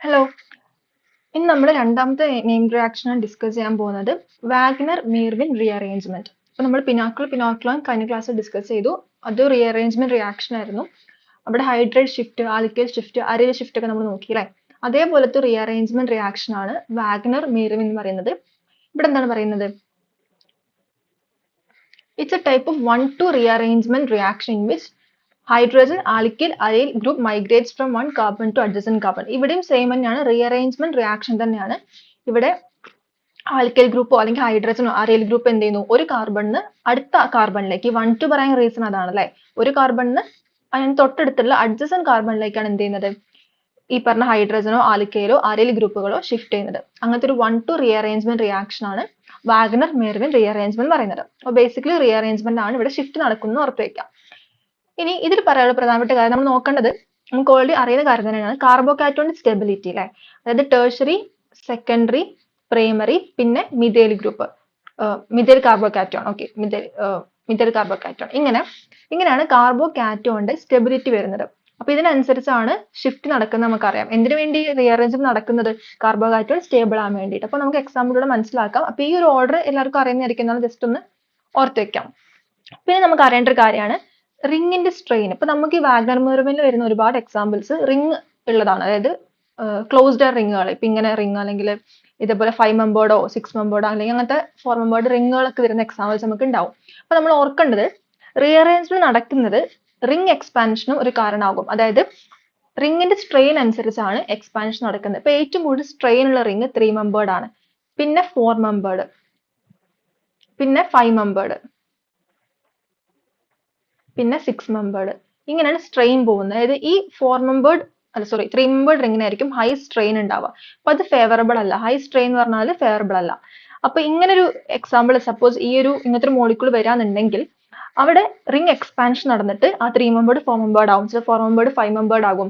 Hello, ഇന്ന് നമ്മൾ രണ്ടാമത്തെ നെയിം റിയാക്ഷനാണ് ഡിസ്കസ് ചെയ്യാൻ പോകുന്നത്. Wagner Meerwein rearrangement. അപ്പോൾ നമ്മൾ പിനോക്കുളം കഴിഞ്ഞ ക്ലാസ്സിൽ ഡിസ്കസ് ചെയ്തു. അത് റീഅറേഞ്ച്മെന്റ് റിയാക്ഷൻ ആയിരുന്നു. അവിടെ hydride shift, alkyl shift, aryl shift ഒക്കെ നമ്മൾ നോക്കി അല്ലേ. അതേപോലത്തെ റീഅറേഞ്ച്മെന്റ് റിയാക്ഷൻ ആണ് വാഗ്നർ മീർവിൻ എന്ന് പറയുന്നത്. ഇവിടെ എന്താണ് പറയുന്നത്? It's a type of 1,2 rearrangement reaction in which hydrogen alkyl aryl group migrates from one carbon to adjacent carbon. ഇവിടെയും സെയിം തന്നെയാണ്, റീഅറേഞ്ച്മെന്റ് റിയാക്ഷൻ തന്നെയാണ്. ഇവിടെ ആൽക്കൈൽ ഗ്രൂപ്പോ അല്ലെങ്കിൽ ഹൈഡ്രജനോ അരൈൽ ഗ്രൂപ്പ് എന്ത് ചെയ്യുന്നു, ഒരു കാർബണിന് അടുത്ത കാർബണിലേക്ക്, 1,2 പറയാൻ റീസൺ അതാണ് അല്ലെ, ഒരു കാർബണിന് അതിന് തൊട്ടടുത്തുള്ള അഡ്ജസന്റ് കാർബണിലേക്കാണ് എന്ത് ചെയ്യുന്നത്, ഈ പറഞ്ഞ ഹൈഡ്രജനോ ആൽക്കൈലോ അരൈൽ ഗ്രൂപ്പുകളോ ഷിഫ്റ്റ് ചെയ്യുന്നത്. അങ്ങനത്തെ ഒരു 1,2 റീഅറേഞ്ച്മെന്റ് റിയാക്ഷൻ ആണ് വാഗ്നർ മീർവിൻ റീഅറേഞ്ച്മെന്റ് പറയുന്നത്. അപ്പോൾ ബേസിക്കലി റീഅറേഞ്ച്മെന്റ് ആണ് ഇവിടെ ഷിഫ്റ്റ് നടക്കുന്നത് ഉറപ്പ് വെക്കാം. ഇനി ഇതിൽ പറയാനുള്ള പ്രധാനപ്പെട്ട കാര്യം നമ്മൾ നോക്കേണ്ടത്, നമുക്ക് ഓൾറെഡി അറിയുന്ന കാര്യം തന്നെയാണ്, കാർബോകാറ്റോണിക് സ്റ്റെബിലിറ്റി അല്ലെ. അതായത് ടേഴ്സറി, സെക്കൻഡറി, പ്രൈമറി, പിന്നെ methyl group, methyl carbocation. Okay, methyl carbocation. ഇങ്ങനെയാണ് കാർബോകാറ്റോണിന്റെ സ്റ്റെബിലിറ്റി വരുന്നത്. അപ്പൊ ഇതിനനുസരിച്ചാണ് ഷിഫ്റ്റ് നടക്കുന്നത് നമുക്കറിയാം. എന്തിനു വേണ്ടി റീഅറേഞ്ച്മെന്റ് നടക്കുന്നത്? കാർബോകാറ്റോൺ സ്റ്റേബിൾ ആവാൻ വേണ്ടിയിട്ട്. അപ്പൊ നമുക്ക് എക്സാമ്പിളിലൂടെ മനസ്സിലാക്കാം. അപ്പൊ ഈ ഒരു ഓർഡർ എല്ലാവർക്കും അറിയുന്നതായിരിക്കും, ജസ്റ്റ് ഒന്ന് ഓർത്ത് വെക്കാം. പിന്നെ നമുക്ക് അറിയേണ്ട ഒരു കാര്യമാണ് റിങ്ങിന്റെ സ്ട്രെയിൻ. ഇപ്പൊ നമുക്ക് ഈ വാഗ്നർ മീർവിനിൽ വരുന്ന ഒരുപാട് എക്സാമ്പിൾസ് റിങ് ഉള്ളതാണ്. അതായത് ക്ലോസ്ഡ് റിങ്ങുകൾ. ഇപ്പൊ ഇങ്ങനെ റിങ്, അല്ലെങ്കിൽ ഇതേപോലെ 5 മെമ്പേർഡോ 6 മെമ്പേർഡോ അല്ലെങ്കിൽ അങ്ങനത്തെ 4 മെമ്പേർഡ് റിങ്ങുകളൊക്കെ വരുന്ന എക്സാമ്പിൾസ് നമുക്ക് ഉണ്ടാവും. അപ്പൊ നമ്മൾ ഓർക്കേണ്ടത്, റീഅറേഞ്ച്മെന്റ് നടക്കുന്നത് റിംഗ് എക്സ്പാൻഷനും ഒരു കാരണമാകും. അതായത് റിങ്ങിന്റെ സ്ട്രെയിൻ അനുസരിച്ചാണ് എക്സ്പാൻഷൻ നടക്കുന്നത്. ഇപ്പൊ ഏറ്റവും കൂടുതൽ സ്ട്രെയിൻ ഉള്ള റിങ് 3 മെമ്പേർഡ് ആണ്, പിന്നെ 4 മെമ്പേർഡ്, പിന്നെ 5 മെമ്പേർഡ്, പിന്നെ 6 മെമ്പേർഡ്. ഇങ്ങനെയാണ് സ്ട്രെയിൻ പോകുന്നത്. അതായത് ഈ 3 മെമ്പേർഡ് റിങ്ങിനായിരിക്കും ഹൈ സ്ട്രെയിൻ ഉണ്ടാവുക. അപ്പൊ അത് ഫേവറബിൾ അല്ല. ഹൈ സ്ട്രെയിൻ എന്ന് പറഞ്ഞാൽ ഫേവറബിൾ അല്ല. അപ്പൊ ഇങ്ങനൊരു എക്സാമ്പിൾ, സപ്പോസ് ഇങ്ങനത്തെ ഒരു മോളിക്യൂൾ വരാന്നുണ്ടെങ്കിൽ അവിടെ റിംഗ് എക്സ്പാൻഷൻ നടന്നിട്ട് ആ 3 മെമ്പേർഡ് 4 മെമ്പേർഡ് ആവും, 4 മെമ്പേർഡ് 5 മെമ്പേർഡ് ആകും.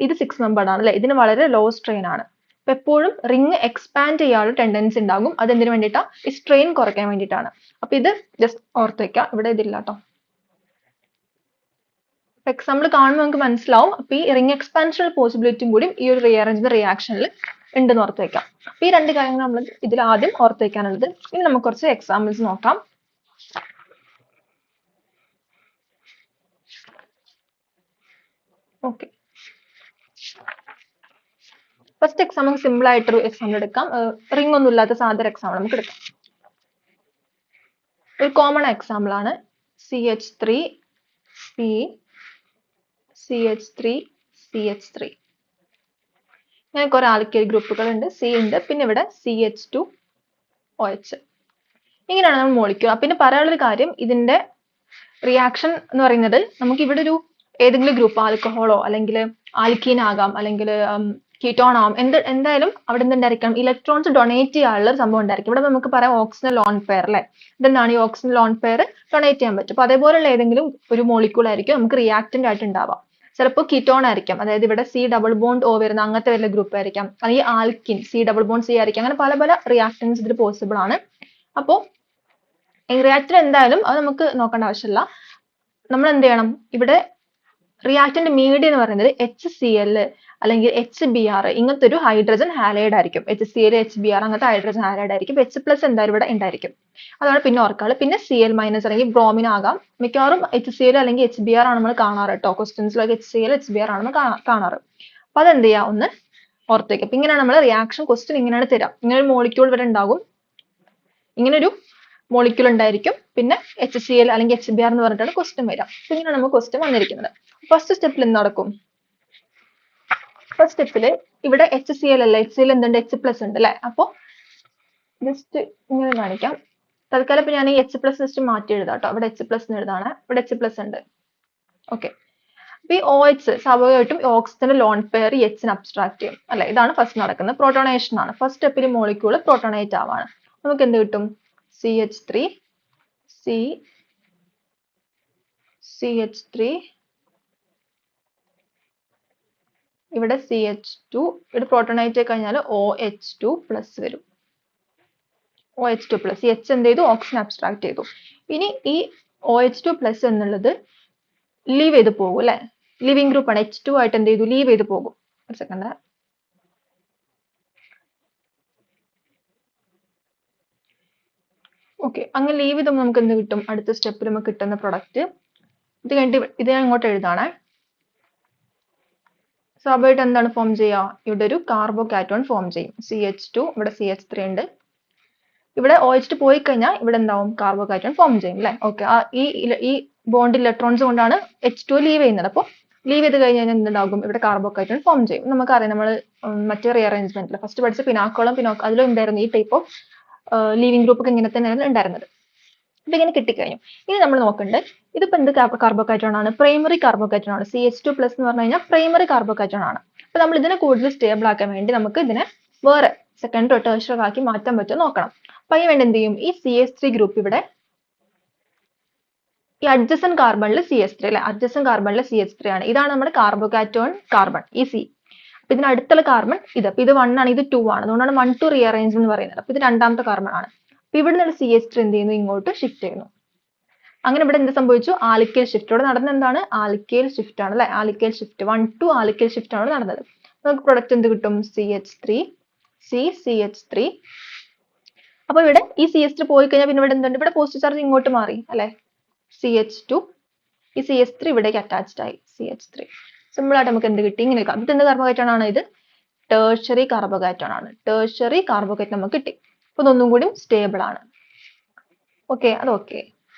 ഇത് 6 മെമ്പേർഡ് ആണ് അല്ലെ. ഇതിന് വളരെ ലോ സ്ട്രെയിൻ ആണ്. അപ്പൊ എപ്പോഴും റിംഗ് എക്സ്പാൻഡ് ചെയ്യാനുള്ള ടെൻഡൻസി ഉണ്ടാകും. അത് എന്തിനു വേണ്ടിയിട്ടാണ്? ഈ സ്ട്രെയിൻ കുറയ്ക്കാൻ വേണ്ടിയിട്ടാണ്. അപ്പൊ ഇത് ജസ്റ്റ് ഓർത്ത് വെക്കാം. ഇവിടെ ഇതില്ല കേട്ടോ. എക്സാമ്പിൾ കാണുമ്പോൾ നമുക്ക് മനസ്സിലാവും. അപ്പൊ ഈ റിംഗ് എക്സ്പാൻഷൻ പോസിബിലിറ്റിയും കൂടി ഈ ഒരു റീഅറേഞ്ച്മെന്റ് റിയാക്ഷനിൽ ഉണ്ടെന്ന് ഓർത്ത് വെക്കാം. അപ്പൊ ഈ രണ്ട് കാര്യങ്ങൾ നമ്മൾ ഇതിൽ ആദ്യം ഓർത്ത് വെക്കാനുള്ളത്. ഇനി നമുക്ക് കുറച്ച് എക്സാമ്പിൾസ് നോക്കാം. ഓക്കെ, ഫസ്റ്റ് എക്സാമ്പിൾ സിമ്പിൾ ആയിട്ടൊരു എക്സാമ്പിൾ എടുക്കാം. റിംഗ് ഒന്നും ഇല്ലാത്ത സാധാരണ എക്സാമ്പിൾ നമുക്ക് എടുക്കാം. ഒരു കോമൺ എക്സാമ്പിൾ ആണ് CH3 C CH3 CH3. ഇങ്ങനെ കുറെ ആൽക്കൈൽ ഗ്രൂപ്പുകൾ ഉണ്ട്. C ഉണ്ട്, പിന്നെ ഇവിടെ CH2OH. ഇങ്ങനെയാണ് നമ്മൾ മോളിക്യൂൾ. പിന്നെ പറയാനുള്ളൊരു കാര്യം, ഇതിന്റെ റിയാക്ഷൻ എന്ന് പറയുന്നത് നമുക്ക് ഇവിടെ ഒരു ഏതെങ്കിലും ഗ്രൂപ്പ്, ആൽക്കഹോളോ അല്ലെങ്കിൽ ആൽക്കീൻ ആകാം, അല്ലെങ്കിൽ കീറ്റോൺ ആവാം, എന്തായാലും അവിടെ എന്തായിരിക്കണം, ഇലക്ട്രോൺസ് ഡൊണേറ്റ് ചെയ്യാനുള്ള ഒരു സംഭവം ഉണ്ടായിരിക്കും. ഇവിടെ നമുക്ക് പറയാം ഓക്സിജൻ ലോൺ പെയർ അല്ലെ. ഇതെന്താണ് ഈ ഓക്സിജൻ ലോൺ പെയർ ഡൊണേറ്റ് ചെയ്യാൻ പറ്റും. അപ്പൊ അതേപോലെയുള്ള ഏതെങ്കിലും ഒരു മോളിക്യൂൾ ആയിരിക്കും നമുക്ക് റിയാക്ടന്റ് ആയിട്ട് ഉണ്ടാവാം. ചിലപ്പോൾ കീറ്റോൺ ആയിരിക്കാം, അതായത് ഇവിടെ C ഡബിൾ ബോണ്ട് O വരുന്ന അങ്ങനത്തെ വല്ല ഗ്രൂപ്പ് ആയിരിക്കാം, അല്ലെങ്കിൽ alkyne C double bond C ആയിരിക്കാം. അങ്ങനെ പല പല റിയാക്ടൻസ് ഇതിൽ പോസിബിൾ ആണ്. അപ്പോ റിയാക്ടർ എന്തായാലും അത് നമുക്ക് നോക്കേണ്ട ആവശ്യമില്ല. നമ്മൾ എന്ത് ചെയ്യണം, ഇവിടെ റിയാക്ടന്റ് മീഡിയം എന്ന് പറയുന്നത് HCl അല്ലെങ്കിൽ HBr, ഇങ്ങനത്തെ ഒരു ഹൈഡ്രജൻ ഹാലൈഡ് ആയിരിക്കും. HCl HBr അങ്ങനത്തെ ഹൈഡ്രജൻ ഹാലൈഡ് ആയിരിക്കും. H+ എന്തായാലും ഇവിടെ ഉണ്ടായിരിക്കും. അതാണ് പിന്നെ ഓർക്കാള്. പിന്നെ Cl- അല്ലെങ്കിൽ ബ്രോമിൻ ആകാം. മിക്കവാറും HCl അല്ലെങ്കിൽ HBr ആണ് നമ്മൾ കാണാറ് കേട്ടോ. ക്വസ്റ്റ്യൻസിലൊക്കെ HCl HBr ആണ് കാണാറ്. അപ്പൊ അതെന്ത് ചെയ്യാം, ഒന്ന് ഓർത്ത് വെക്കാം. അപ്പൊ ഇങ്ങനെയാണ് നമ്മൾ റിയാക്ഷൻ ക്വസ്റ്റ്യൻ ഇങ്ങനെയാണ് തരാം. ഇങ്ങനെ ഒരു മോളിക്യൂൾ ഇവിടെ ഉണ്ടാകും, ഇങ്ങനൊരു മോളിക്യൂൾ ഉണ്ടായിരിക്കും, പിന്നെ HCl അല്ലെങ്കിൽ HBr എന്ന് പറഞ്ഞിട്ടാണ് ക്വസ്റ്റ്യൻ വരിക. അപ്പൊ ഇങ്ങനെയാണ് നമുക്ക് ക്വസ്റ്റ്യൻ വന്നിരിക്കുന്നത്. ഫസ്റ്റ് സ്റ്റെപ്പിൽ എന്ത് നടക്കും? ഫസ്റ്റ് സ്റ്റെപ്പില് ഇവിടെ HCl അല്ല, HCl എന്തുണ്ട്, H+ ഉണ്ട് അല്ലെ. അപ്പൊ ജസ്റ്റ് ഇങ്ങനെ കാണിക്കാം. തൽക്കാലം ഇപ്പൊ ഞാൻ ഈ H+ ജസ്റ്റ് മാറ്റി എഴുതാം കേട്ടോ. ഇവിടെ H+ എഴുതാണ്, ഇവിടെ H+ ഉണ്ട്. ഓക്കെ, അപ്പൊ ഈ OH സ്വാഭാവികമായിട്ടും ഓക്സിജന്റെ ലോൺ പെയർ H അബ്സ്ട്രാക്ട് ചെയ്യും അല്ലെ. ഇതാണ് ഫസ്റ്റ് നടക്കുന്നത്. പ്രോട്ടോണേഷൻ ആണ്. ഫസ്റ്റ് സ്റ്റെപ്പിൽ മോളിക്യൂൾ പ്രോട്ടോണേറ്റ് ആവാണ്. നമുക്ക് എന്ത് കിട്ടും? CH3 CH3, ഇവിടെ CH2, ഇവിടെ പ്രോട്ടോണേറ്റ് കഴിഞ്ഞാൽ OH2+ വരും. OH2+, ഈ H എന്ത് ചെയ്തു, ഓക്സിജൻ അബ്സ്ട്രാക്ട് ചെയ്തു. ഇനി ഈ OH2+ എന്നുള്ളത് ലീവ് ചെയ്ത് പോകും അല്ലെ. ലിവിങ് ഗ്രൂപ്പ് ആണ്. H2 ആയിട്ട് എന്ത് ചെയ്തു, ലീവ് ചെയ്ത് പോകും. ഒരു സെക്കൻഡ്, ഓക്കെ, അങ്ങനെ ലീവ് ചെയ്തുമ്പോൾ നമുക്ക് എന്ത് കിട്ടും? അടുത്ത സ്റ്റെപ്പിൽ നമുക്ക് കിട്ടുന്ന പ്രൊഡക്റ്റ് ഇത് കഴിഞ്ഞിട്ട് ഇത് ഞാൻ ഇങ്ങോട്ട് എഴുതാണേ. സ്വാഭാവികമായിട്ട് എന്താണ് ഫോം ചെയ്യുക? ഇവിടെ ഒരു കാർബോകാറ്റോൺ ഫോം ചെയ്യും. CH2, ഇവിടെ CH3 ഉണ്ട്. ഇവിടെ OH പോയി കഴിഞ്ഞാൽ ഇവിടെ എന്താവും? കാർബോകാറ്റോൺ ഫോം ചെയ്യും അല്ലേ? ഓക്കെ, ഈ ബോണ്ട് ഇലക്ട്രോൺസ് കൊണ്ടാണ് H2 ലീവ് ചെയ്യുന്നത്. അപ്പോൾ ലീവ് ചെയ്ത് കഴിഞ്ഞാൽ എന്തുണ്ടാകും? ഇവിടെ കാർബോകാറ്റോൺ ഫോം ചെയ്യും. നമുക്കറിയാം, നമ്മൾ മറ്റേ റീഅറേഞ്ച്മെന്റിൽ ഫസ്റ്റ് പഠിച്ച പിനാക്കോളം അതിലും ഉണ്ടായിരുന്നു ഈ ടൈപ്പ് ഓഫ് ലീവിംഗ് ഗ്രൂപ്പ് ഒക്കെ ഇങ്ങനെ തന്നെയാണ് ഉണ്ടായിരുന്നത്. അപ്പൊ ഇങ്ങനെ കിട്ടിക്കഴിഞ്ഞു. ഇനി നമ്മൾ നോക്കണ്ടേ, ഇതിപ്പോ എന്ത് കാർബോകാറ്റോൺ ആണ്? പ്രൈമറി കാർബോകാറ്റോൺ ആണ്. CH2 പ്ലസ് എന്ന് പറഞ്ഞു കഴിഞ്ഞാൽ പ്രൈമറി കാർബോകാറ്റോൺ ആണ്. അപ്പൊ നമ്മൾ ഇതിനെ കൂടുതൽ സ്റ്റേബിൾ ആക്കാൻ വേണ്ടി നമുക്ക് ഇതിനെ വേറെ സെക്കൻഡറി ടേർഷ്യറി ആക്കി മാറ്റാൻ പറ്റുമോ നോക്കണം. അപ്പൊ അതിന് വേണ്ടി എന്ത് ചെയ്യും? ഈ CH3 ഗ്രൂപ്പ് ഇവിടെ ഈ അഡ്ജസൻ കാർബണിൽ CH3 അല്ലെ, അഡ്ജസൻ കാർബണിൽ CH3 ആണ്. ഇതാണ് നമ്മുടെ കാർബോകാറ്റോൺ കാർബൺ, ഈ C. അപ്പൊ ഇതിന് അടുത്തുള്ള കാർബൺ ഇത്. അപ്പൊ ഇത് 1 ആണ്, ഇത് 2 ആണ്. അതുകൊണ്ടാണ് 1-2 റീഅറേഞ്ച് എന്ന് പറയുന്നത്. അപ്പൊ ഇത് രണ്ടാമത്തെ കാർബൺ ആണ്. അപ്പൊ ഇവിടെ നിന്ന് CH3 എന്ത് ചെയ്യുന്നു? ഇങ്ങോട്ട് ഷിഫ്റ്റ് ചെയ്യുന്നു. അങ്ങനെ ഇവിടെ എന്ത് സംഭവിച്ചു? Alkyl shift. ഇവിടെ നടന്നത് എന്താണ്? ആൽക്കൈൽ ഷിഫ്റ്റ് ആണ് അല്ലെ, ആൽക്കൈൽ ഷിഫ്റ്റ് 1-2 ആൽക്കൈൽ ഷിഫ്റ്റ് ആണ് നടന്നത്. നമുക്ക് പ്രൊഡക്റ്റ് എന്ത് കിട്ടും? CH3 CH3. അപ്പൊ ഇവിടെ ഈ CH3 പോയി കഴിഞ്ഞാൽ പിന്നെ ഇവിടെ എന്തുണ്ട്? ഇവിടെ പോസിറ്റീവ് ചാർജ് ഇങ്ങോട്ട് മാറി അല്ലെ, CH2. ഈ CH3 ഇവിടേക്ക് അറ്റാച്ച്ഡ് ആയി, CH3. സിമ്പിൾ ആയിട്ട് നമുക്ക് എന്ത് കിട്ടി? ഇങ്ങനെ ഇത് എന്ത് കാർബോകാറ്റോൺ ആണ്? ഇത് ടേർഷ്യറി കാർബോകാറ്റോൺ ആണ്. ടേർഷ്യറി കാർബോകാറ്റോൺ നമുക്ക് കിട്ടി. അപ്പൊ ഇതൊന്നും കൂടി സ്റ്റേബിൾ ആണ്. ഓക്കെ, അത് ഓക്കെ.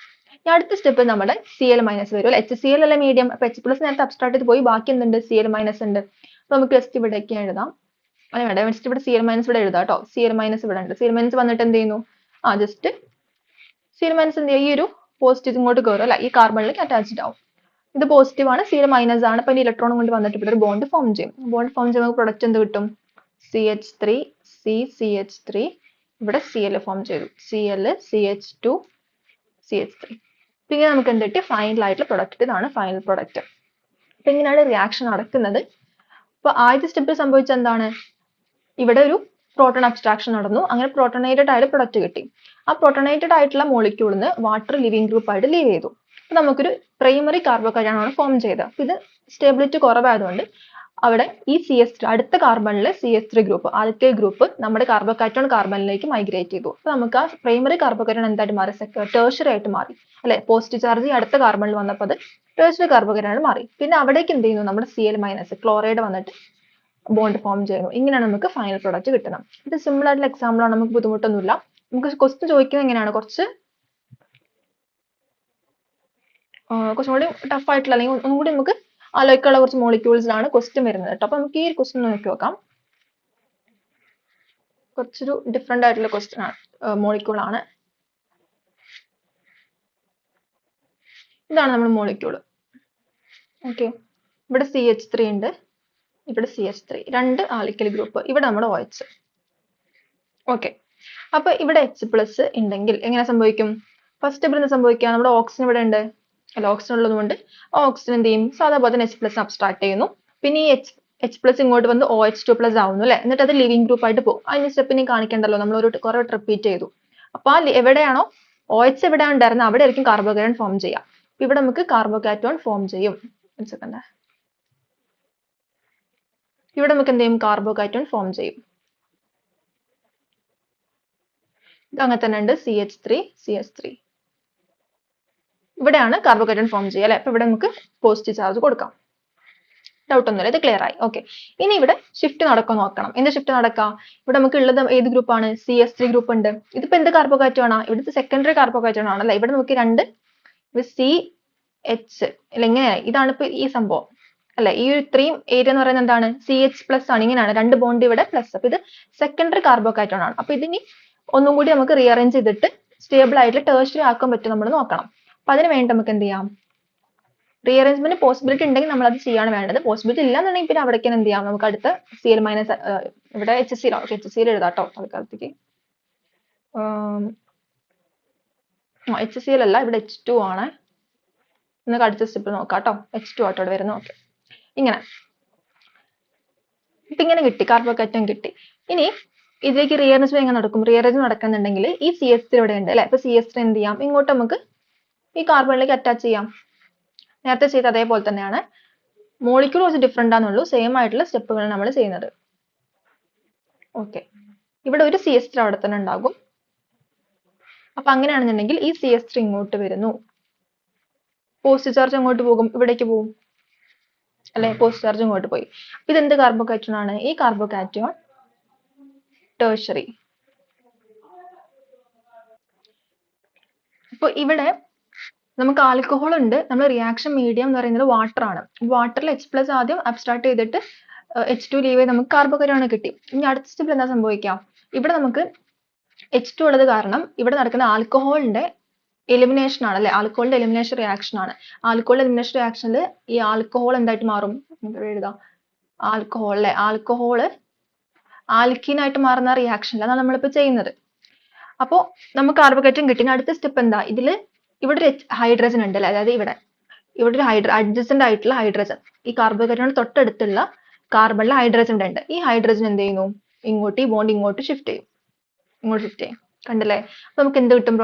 ഇനി അടുത്ത സ്റ്റെപ്പ് നമ്മുടെ Cl- വരും അല്ലെ. HCl അല്ലെ മീഡിയം. അപ്പൊ H+ നേരത്തെ അബ്സ്ട്രാക്ട് ചെയ്ത് പോയി, ബാക്കി എന്തുണ്ട്? Cl- ഉണ്ട്. അപ്പൊ നമുക്ക് ജസ്റ്റ് ഇവിടേക്ക് എഴുതാം. അല്ല വേണ്ട, ജസ്റ്റ് ഇവിടെ Cl- ഇവിടെ എഴുതാം കേട്ടോ. Cl- ഇവിടെ ഉണ്ട്. Cl- വന്നിട്ട് എന്ത് ചെയ്യുന്നു? ജസ്റ്റ് Cl- എന്ത് ചെയ്യും? ഈ ഒരു പോസിറ്റീവ് ഇങ്ങോട്ട് കയറും അല്ലെ, ഈ കാർബണിലേക്ക് അറ്റാച്ച്ഡ് ആവും. ഇത് പോസിറ്റീവ് ആണ്, Cl- ആണ്. അപ്പൊ ഈ ഇലക്ട്രോൺ കൊണ്ട് വന്നിട്ട് ഇവിടെ ഒരു ബോണ്ട് ഫോം ചെയ്യും. ബോണ്ട് ഫോം ചെയ്യുമ്പോൾ പ്രൊഡക്റ്റ് എന്ത് കിട്ടും? CH3 CH3. ഇവിടെ Cl ഫോം ചെയ്തു. Cl CH2 CH3. അപ്പൊ ഇങ്ങനെ നമുക്ക് എന്ത് കിട്ടി? ഫൈനൽ ആയിട്ടുള്ള പ്രൊഡക്റ്റ്. ഇതാണ് ഫൈനൽ പ്രൊഡക്റ്റ്. അപ്പൊ ഇങ്ങനെയാണ് റിയാക്ഷൻ നടക്കുന്നത്. അപ്പൊ ആദ്യത്തെ സ്റ്റെപ്പിൽ സംഭവിച്ചത് എന്താണ്? ഇവിടെ ഒരു പ്രോട്ടോൺ അബ്സ്ട്രാക്ഷൻ നടന്നു. അങ്ങനെ പ്രോട്ടോണേറ്റഡ് ആയിട്ട് പ്രൊഡക്റ്റ് കിട്ടി. ആ പ്രോട്ടോണേറ്റഡ് ആയിട്ടുള്ള മോളിക്യൂളിന് വാട്ടർ ലിവിംഗ് ഗ്രൂപ്പ് ആയിട്ട് ലീവ് ചെയ്തു. അപ്പൊ നമുക്കൊരു പ്രൈമറി കാർബോകാറ്റോൺ ആണ് ഫോം ചെയ്തത്. അപ്പൊ ഇത് സ്റ്റെബിലിറ്റി കുറവായതുകൊണ്ട് അവിടെ ഈ CH3 അടുത്ത കാർബണിൽ CH3 ഗ്രൂപ്പ്, ആൽക്കൈൽ ഗ്രൂപ്പ് നമ്മുടെ കാർബോകാറ്റോൺ കാർബണിലേക്ക് മൈഗ്രേറ്റ് ചെയ്തു. അപ്പൊ നമുക്ക് ആ പ്രൈമറി കാർബോകാറ്റോൺ എന്തായിട്ട് മാറി? ടേർഷ്യറി ആയിട്ട് മാറി അല്ലെ. പോസിറ്റീവ് ചാർജ് അടുത്ത കാർബണിൽ വന്നപ്പോൾ അത് ടേർഷ്യറി കാർബോകാറ്റോൺ ആയിട്ട് മാറി. പിന്നെ അവിടേക്ക് എന്ത് ചെയ്യുന്നു? നമ്മുടെ Cl- ക്ലോറൈഡ് വന്നിട്ട് ബോണ്ട് ഫോം ചെയ്യുന്നു. ഇങ്ങനെയാണ് നമുക്ക് ഫൈനൽ പ്രൊഡക്റ്റ് കിട്ടുന്നത്. ഇത് സിമ്പിൾ ആയിട്ടുള്ള എക്സാമ്പിൾ ആണ്, നമുക്ക് ബുദ്ധിമുട്ടൊന്നുമില്ല. നമുക്ക് ക്വസ്റ്റ്യൻ ചോദിക്കുന്നത് എങ്ങനെയാണ്? കുറച്ചും കൂടി ടഫ് ആയിട്ടുള്ള, അല്ലെങ്കിൽ ഒന്നും കൂടി നമുക്ക് ആലോചിക്കാനുള്ള കുറച്ച് മോളിക്യൂൾസിലാണ് ക്വസ്റ്റ്യൻ വരുന്നത് കേട്ടോ. അപ്പൊ നമുക്ക് ഈ ക്വസ്റ്റ്യൻ നോക്കി നോക്കാം. കുറച്ചൊരു ഡിഫറെന്റ് ആയിട്ടുള്ള ക്വസ്റ്റ്യൻ ആണ്, മോളിക്യൂൾ ആണ്. ഇതാണ് നമ്മുടെ മോളിക്യൂൾ. ഓക്കെ, ഇവിടെ CH3 ഉണ്ട്, ഇവിടെ CH3, രണ്ട് ആൽക്കൈൽ ഗ്രൂപ്പ്, ഇവിടെ നമ്മുടെ OH. ഓക്കെ, അപ്പൊ ഇവിടെ H+ ഉണ്ടെങ്കിൽ എങ്ങനെ സംഭവിക്കും? ഫസ്റ്റ് ഇവിടെ സംഭവിക്കുക, നമ്മുടെ ഓക്സിജൻ ഇവിടെ ഉണ്ട് അല്ല, ഓക്സിജൻ ഉള്ളതുകൊണ്ട് ഓക്സിജൻ എന്ത് ചെയ്യും? സാധാ പോലെ തന്നെ H+ അബ്സ്ട്രാക്ട് ചെയ്യുന്നു. പിന്നെ ഈ H+ ഇങ്ങോട്ട് വന്ന് OH2+ ആവുന്നു അല്ലെ. എന്നിട്ട് അത് ലിവിംഗ് ഗ്രൂപ്പ് ആയിട്ട് പോകും. അതിന് സ്റ്റെപ്പ് ഇനി കാണിക്കണ്ടല്ലോ, നമ്മൾ ഒരു കുറെ റിപ്പീറ്റ് ചെയ്തു. അപ്പൊ എവിടെയാണോ OH എവിടെയാണ് ഉണ്ടായിരുന്നത് അവിടെ ആയിരിക്കും കാർബോകാറ്റോൺ ഫോം ചെയ്യുക. ഇവിടെ നമുക്ക് കാർബോകാറ്റോൺ ഫോം ചെയ്യും. ഇവിടെ നമുക്ക് എന്ത് ചെയ്യും? കാർബോകാറ്റോൺ ഫോം ചെയ്യും. ഇത് അങ്ങനെ തന്നെ ഉണ്ട്, CH3 CH3. ഇവിടെയാണ് കാർബോകാറ്റോൺ ഫോം ചെയ്യുക അല്ലെ. അപ്പൊ ഇവിടെ നമുക്ക് പോസിറ്റീവ് ചാർജ് കൊടുക്കാം. ഡൗട്ട് ഒന്നുമില്ല, ഇത് ക്ലിയർ ആയി. ഓക്കെ, ഇനി ഇവിടെ ഷിഫ്റ്റ് നടക്കാൻ നോക്കണം. എന്ത് ഷിഫ്റ്റ് നടക്കാം? ഇവിടെ നമുക്ക് ഉള്ളത് ഏത് ഗ്രൂപ്പാണ്? CH3 ഗ്രൂപ്പ് ഉണ്ട്. ഇതിപ്പോ എന്ത് കാർബോകാറ്റോൺ ആണ്? ഇവിടുത്തെ സെക്കൻഡറി കാർബോകാറ്റോൺ ആണ് അല്ലെ. ഇവിടെ നമുക്ക് രണ്ട് CH അല്ല, എങ്ങനെയായി? ഇതാണ് ഇപ്പൊ ഈ സംഭവം അല്ലെ. ഈ ഇത്രയും ഏരിയ എന്ന് പറയുന്നത് എന്താണ്? CH+ ആണ്. ഇങ്ങനെയാണ് രണ്ട് ബോണ്ട് ഇവിടെ പ്ലസ്. അപ്പൊ ഇത് സെക്കൻഡറി കാർബോകാറ്റോൺ ആണ്. അപ്പൊ ഇതിനി ഒന്നും കൂടി നമുക്ക് റീഅറേഞ്ച് ചെയ്തിട്ട് സ്റ്റേബിൾ ആയിട്ട് ടേർഷ്യറി ആക്കാൻ പറ്റും നമ്മൾ നോക്കണം. അപ്പൊ അതിന് വേണ്ടി നമുക്ക് എന്ത് ചെയ്യാം? റീഅറേഞ്ച്മെന്റ് പോസിബിലിറ്റി ഉണ്ടെങ്കിൽ നമ്മൾ അത് ചെയ്യാണ് വേണ്ടത്. പോസിബിലിറ്റി ഇല്ലാന്നുണ്ടെങ്കിൽ പിന്നെ അവിടേക്ക് എന്ത് ചെയ്യാം? നമുക്ക് അടുത്ത Cl- ഇവിടെ HCl എഴുതാം കേട്ടോ തൽക്കാലത്തേക്ക്. HCl അല്ല, ഇവിടെ H2 ആണ്. നമുക്ക് അടുത്ത സ്റ്റെപ്പ് നോക്കാം കേട്ടോ. H2 ആട്ടോ ഇവിടെ വരുന്നത്. ഓക്കെ, ഇങ്ങനെ ഇപ്പൊ ഇങ്ങനെ കിട്ടി, കാർബോകാറ്റോൺ കിട്ടി. ഇനി ഇതിലേക്ക് റീഅറേഞ്ച്മെന്റ് എങ്ങനെ നടക്കും? റീഅറേഞ്ച് നടക്കുന്നുണ്ടെങ്കിൽ ഈ CH3 ഇവിടെ ഉണ്ട് അല്ലെ. അപ്പൊ CH3 എന്ത് ചെയ്യാം? ഇങ്ങോട്ട് നമുക്ക് ഈ കാർബണിലേക്ക് അറ്റാച്ച് ചെയ്യാം. നേരത്തെ ചെയ്ത അതേപോലെ തന്നെയാണ്. മോളിക്യൂൾ കുറച്ച് ഡിഫറെന്റ് ആണെന്നുള്ളൂ. സെയിം ആയിട്ടുള്ള സ്റ്റെപ്പുകൾ നമ്മൾ ചെയ്യുന്നത്. ഓക്കെ, ഇവിടെ ഒരു CH3 അവിടെ തന്നെ ഉണ്ടാകും. അപ്പൊ അങ്ങനെയാണെന്നുണ്ടെങ്കിൽ ഈ CH3 ഇങ്ങോട്ട് വരുന്നു. പോസിറ്റീവ് ചാർജ് അങ്ങോട്ട് പോകും, ഇവിടേക്ക് പോകും അല്ലെ, പോസിറ്റീവ് ചാർജ് ഇങ്ങോട്ട് പോയി. അപ്പൊ ഇതെന്ത് കാർബോകാറ്റോൺ ആണ്? ഈ കാർബോകാറ്റോൺ ടേഴ്സറി. അപ്പൊ ഇവിടെ നമുക്ക് ആൽക്കഹോൾ ഉണ്ട്, നമ്മൾ റിയാക്ഷൻ മീഡിയം എന്ന് പറയുന്നത് വാട്ടർ ആണ്. വാട്ടറിൽ H+ ആദ്യം അബ്സ്ട്രാക്ട് ചെയ്തിട്ട് H2 ലീവ് ചെയ്ത് നമുക്ക് കാർബോകാറ്റോൺ കിട്ടി. ഇനി അടുത്ത സ്റ്റെപ്പിൽ എന്താ സംഭവിക്കുക? ഇവിടെ നമുക്ക് H2 ഉള്ളത് കാരണം ഇവിടെ നടക്കുന്ന ആൽക്കഹോളിന്റെ എലിമിനേഷൻ ആണ് അല്ലെ, ആൽക്കഹോളിന്റെ എലിമിനേഷൻ റിയാക്ഷൻ ആണ്. ആൽക്കഹോൾ എലിമിനേഷൻ റിയാക്ഷനിൽ ഈ ആൽക്കഹോൾ എന്തായിട്ട് മാറും? എഴുതാം, ആൽക്കഹോൾ അല്ലെ, ആൽക്കഹോള് ആൽക്കീൻ ആയിട്ട് മാറുന്ന റിയാക്ഷനിലാണ് നമ്മളിപ്പോ ചെയ്യുന്നത്. അപ്പോ നമുക്ക് കാർബോകാറ്റോൺ കിട്ടി. അടുത്ത സ്റ്റെപ്പ് എന്താ? ഇതില് ഇവിടെ ഒരു ഹൈഡ്രജൻ ഉണ്ട് അല്ലെ, അതായത് ഇവിടെ ഒരു അഡ്ജസന്റ് ആയിട്ടുള്ള ഹൈഡ്രജൻ, ഈ കാർബോകാറ്റോൺ തൊട്ടടുത്തുള്ള കാർബണിൽ ഹൈഡ്രജൻ ഉണ്ട്. ഈ ഹൈഡ്രജൻ എന്ത് ചെയ്യുന്നു? ഇങ്ങോട്ട്, ഈ ബോണ്ട് ഇങ്ങോട്ട് ഷിഫ്റ്റ് ചെയ്യും, ഇങ്ങോട്ട് ഷിഫ്റ്റ് ചെയ്യും. കണ്ടില്ലേ? അപ്പൊ നമുക്ക് എന്ത് കിട്ടും?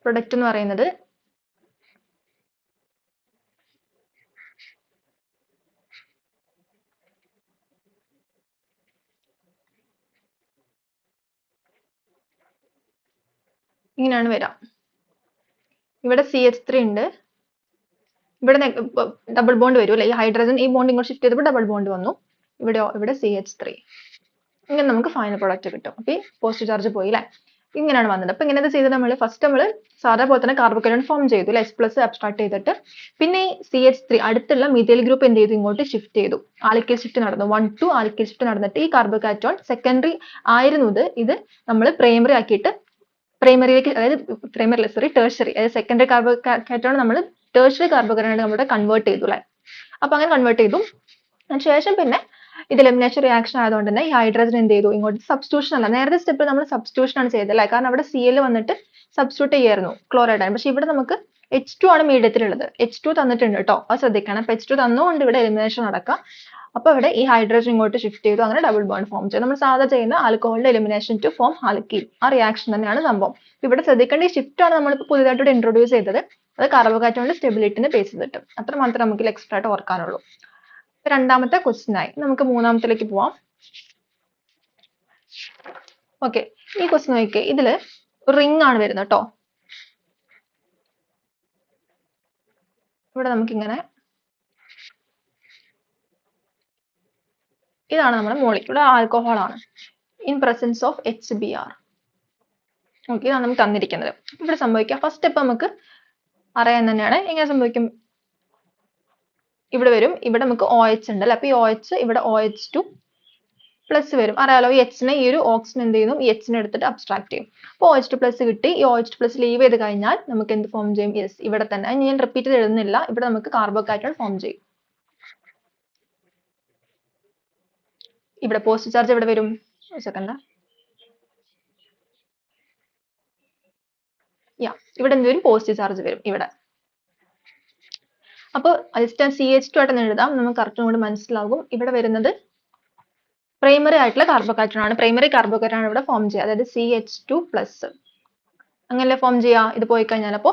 പ്രൊഡക്റ്റ് എന്ന് പറയുന്നത് ഇങ്ങനെയാണ് വരാം. ഇവിടെ CH3 ഉണ്ട്, ഇവിടെ ഡബിൾ ബോണ്ട് വരും അല്ലെ, ഈ ഹൈഡ്രജൻ ഈ ബോണ്ട് ഇങ്ങോട്ട് ഷിഫ്റ്റ് ചെയ്തപ്പോൾ ഡബിൾ ബോണ്ട് വന്നു. ഇവിടെ CH3. ഇങ്ങനെ നമുക്ക് ഫൈനൽ പ്രൊഡക്റ്റ് കിട്ടും. അപ്പൊ ഈ പോസിറ്റീവ് ചാർജ് പോയി അല്ലെ. ഇങ്ങനെയാണ് വന്നത്. അപ്പൊ ഇങ്ങനെ ചെയ്ത് നമ്മൾ ഫസ്റ്റ് സാധാ പോലെ തന്നെ കാർബോകാറ്റോൺ ഫോം ചെയ്തു അല്ലെ, H+ അബ്സ്ട്രാക്ട് ചെയ്തിട്ട്. പിന്നെ ഈ CH3 അടുത്തുള്ള മീഥൈൽ ഗ്രൂപ്പ് എന്ത് ചെയ്തു? ഇങ്ങോട്ട് ഷിഫ്റ്റ് ചെയ്തു. ആൽക്കൈൽ ഷിഫ്റ്റ് നടന്നു, 1 to ആൽക്കൈൽ ഷിഫ്റ്റ് നടന്നിട്ട് ഈ കാർബോകാറ്റോൺ സെക്കൻഡറി ആയിരുന്നത് ഇത് നമ്മൾ പ്രൈമറി ആക്കിയിട്ട് പ്രൈമറിയിലേക്ക്, അതായത് പ്രൈമറി സോറി ടേഴ്സറി, അതായത് സെക്കൻഡറി കാർബോകാറ്റോൺ നമ്മൾ ടേഴ്സറി കാർബോകാറ്റോൺ നമ്മുടെ കൺവേർട്ട് ചെയ്തു അല്ലെ. അപ്പൊ അങ്ങനെ കൺവേർട്ട് ചെയ്തു. അതിനുശേഷം പിന്നെ ഇത് എലിമിനേഷൻ റിയാക്ഷൻ ആയതുകൊണ്ട് തന്നെ ഈ ഹൈഡ്രജൻ എന്ത് ചെയ്തു? ഇങ്ങോട്ട് സബ്സ്റ്റിറ്റ്യൂഷൻ അല്ല, നേരത്തെ സ്റ്റെപ്പിൽ നമ്മൾ സബ്സ്റ്റിറ്റ്യൂഷൻ ആണ് ചെയ്തത് അല്ലെ, കാരണം അവിടെ Cl വന്നിട്ട് സബ്സ്റ്റിറ്റ്യൂട്ട് ചെയ്യായിരുന്നു ക്ലോറൈഡ് ആണ്. പക്ഷെ ഇവിടെ നമുക്ക് H2 ആണ് മീഡിയത്തിലുള്ളത്. H2 തന്നിട്ടുണ്ട് കേട്ടോ, അത് ശ്രദ്ധിക്കണം. അപ്പൊ H2 തന്നുകൊണ്ട് ഇവിടെ എലിമിനേഷൻ നടക്കാം. അപ്പൊ ഇവിടെ ഈ ഹൈഡ്രജൻ ഇങ്ങോട്ട് ഷിഫ്റ്റ് ചെയ്തു, അങ്ങനെ ഡബിൾ ബോണ്ട് ഫോം ചെയ്തു. നമ്മൾ സാധാ ചെയ്യുന്ന ആൽക്കഹോളിന്റെ എലിമിനേഷൻ ടു ഫോം ആൽക്കീൻ, ആ റിയാക്ഷൻ തന്നെയാണ് സംഭവം. ഇവിടെ ശ്രദ്ധിക്കേണ്ട ഈ ഷിഫ്റ്റ് ആണ് നമ്മളിപ്പോൾ പുതിയതായിട്ട് ഇൻട്രൊഡ്യൂസ് ചെയ്തത്. അത് കാർബോകാറ്റോണിന്റെ സ്റ്റെബിലിറ്റിനെ ബേസ് ചെയ്തിട്ട്. അത്ര മാത്രമേ നമുക്ക് എക്സ്ട്രാ ആയിട്ട് ഓർക്കാനുള്ളൂ. രണ്ടാമത്തെ ക്വസ്റ്റ്യൻ ആയി. നമുക്ക് മൂന്നാമത്തിലേക്ക് പോവാം. ഓക്കെ, ഈ ക്വസ്റ്റ്യൻ നോക്കിയേ, ഇതില് റിംഗ് ആണ് വരുന്നത് കേട്ടോ. ഇവിടെ നമുക്കിങ്ങനെ ഇതാണ് നമ്മുടെ മോളിക്യൂൾ, ആൽക്കഹോൾ ആണ്. In presence of HBr. Okay, ഇതാണ് നമുക്ക് തന്നിരിക്കുന്നത്. ഇവിടെ സംഭവിക്കുക ഫസ്റ്റ് സ്റ്റെപ്പ് നമുക്ക് അറിയാൻ തന്നെയാണ്. എങ്ങനെ സംഭവിക്കും? ഇവിടെ വരും, ഇവിടെ നമുക്ക് OH ഉണ്ട് അല്ലെ, അപ്പൊ ഈ OH ഇവിടെ OH2 പ്ലസ് വരും. അറിയാലോ, ഈ H നെ ഈ ഒരു ഓക്സിജൻ എന്ത് ചെയ്യുന്നു? ഈ H നെ എടുത്തിട്ട് അബ്സ്ട്രാക്ട് ചെയ്യും. അപ്പൊ OH2 പ്ലസ് കിട്ടി. ഈ OH2 പ്ലസ് ലീവ് ചെയ്ത് കഴിഞ്ഞാൽ നമുക്ക് എന്ത് ഫോം ചെയ്യും? യെസ്, ഇവിടെ തന്നെ. ഞാൻ റിപ്പീറ്റ് ചെയ്ത് എഴുതുന്നില്ല, ഇവിടെ നമുക്ക് കാർബോകാറ്റോൺ ഫോം ചെയ്യും. ഇവിടെ പോസിറ്റീവ് ചാർജ് എവിടെ വരും? ഒരു സെക്കൻഡ്. ഇവിടെ എന്ത് വരും? പോസിറ്റീവ് ചാർജ് വരും ഇവിടെ. അപ്പോൾ ജസ്റ്റ് CH2 ആയിട്ട് എഴുതാം, നമുക്ക് കറക്റ്റ് കൊണ്ട് മനസ്സിലാകും. ഇവിടെ വരുന്നത് പ്രൈമറി ആയിട്ടുള്ള കാർബോകാറ്റോൺ ആണ്. പ്രൈമറി കാർബോകാറ്റോൺ ആണ് ഇവിടെ ഫോം ചെയ്യുക, അതായത് CH2 പ്ലസ്. അങ്ങനല്ലേ ഫോം ചെയ്യുക, ഇത് പോയി കഴിഞ്ഞാൽ. അപ്പൊ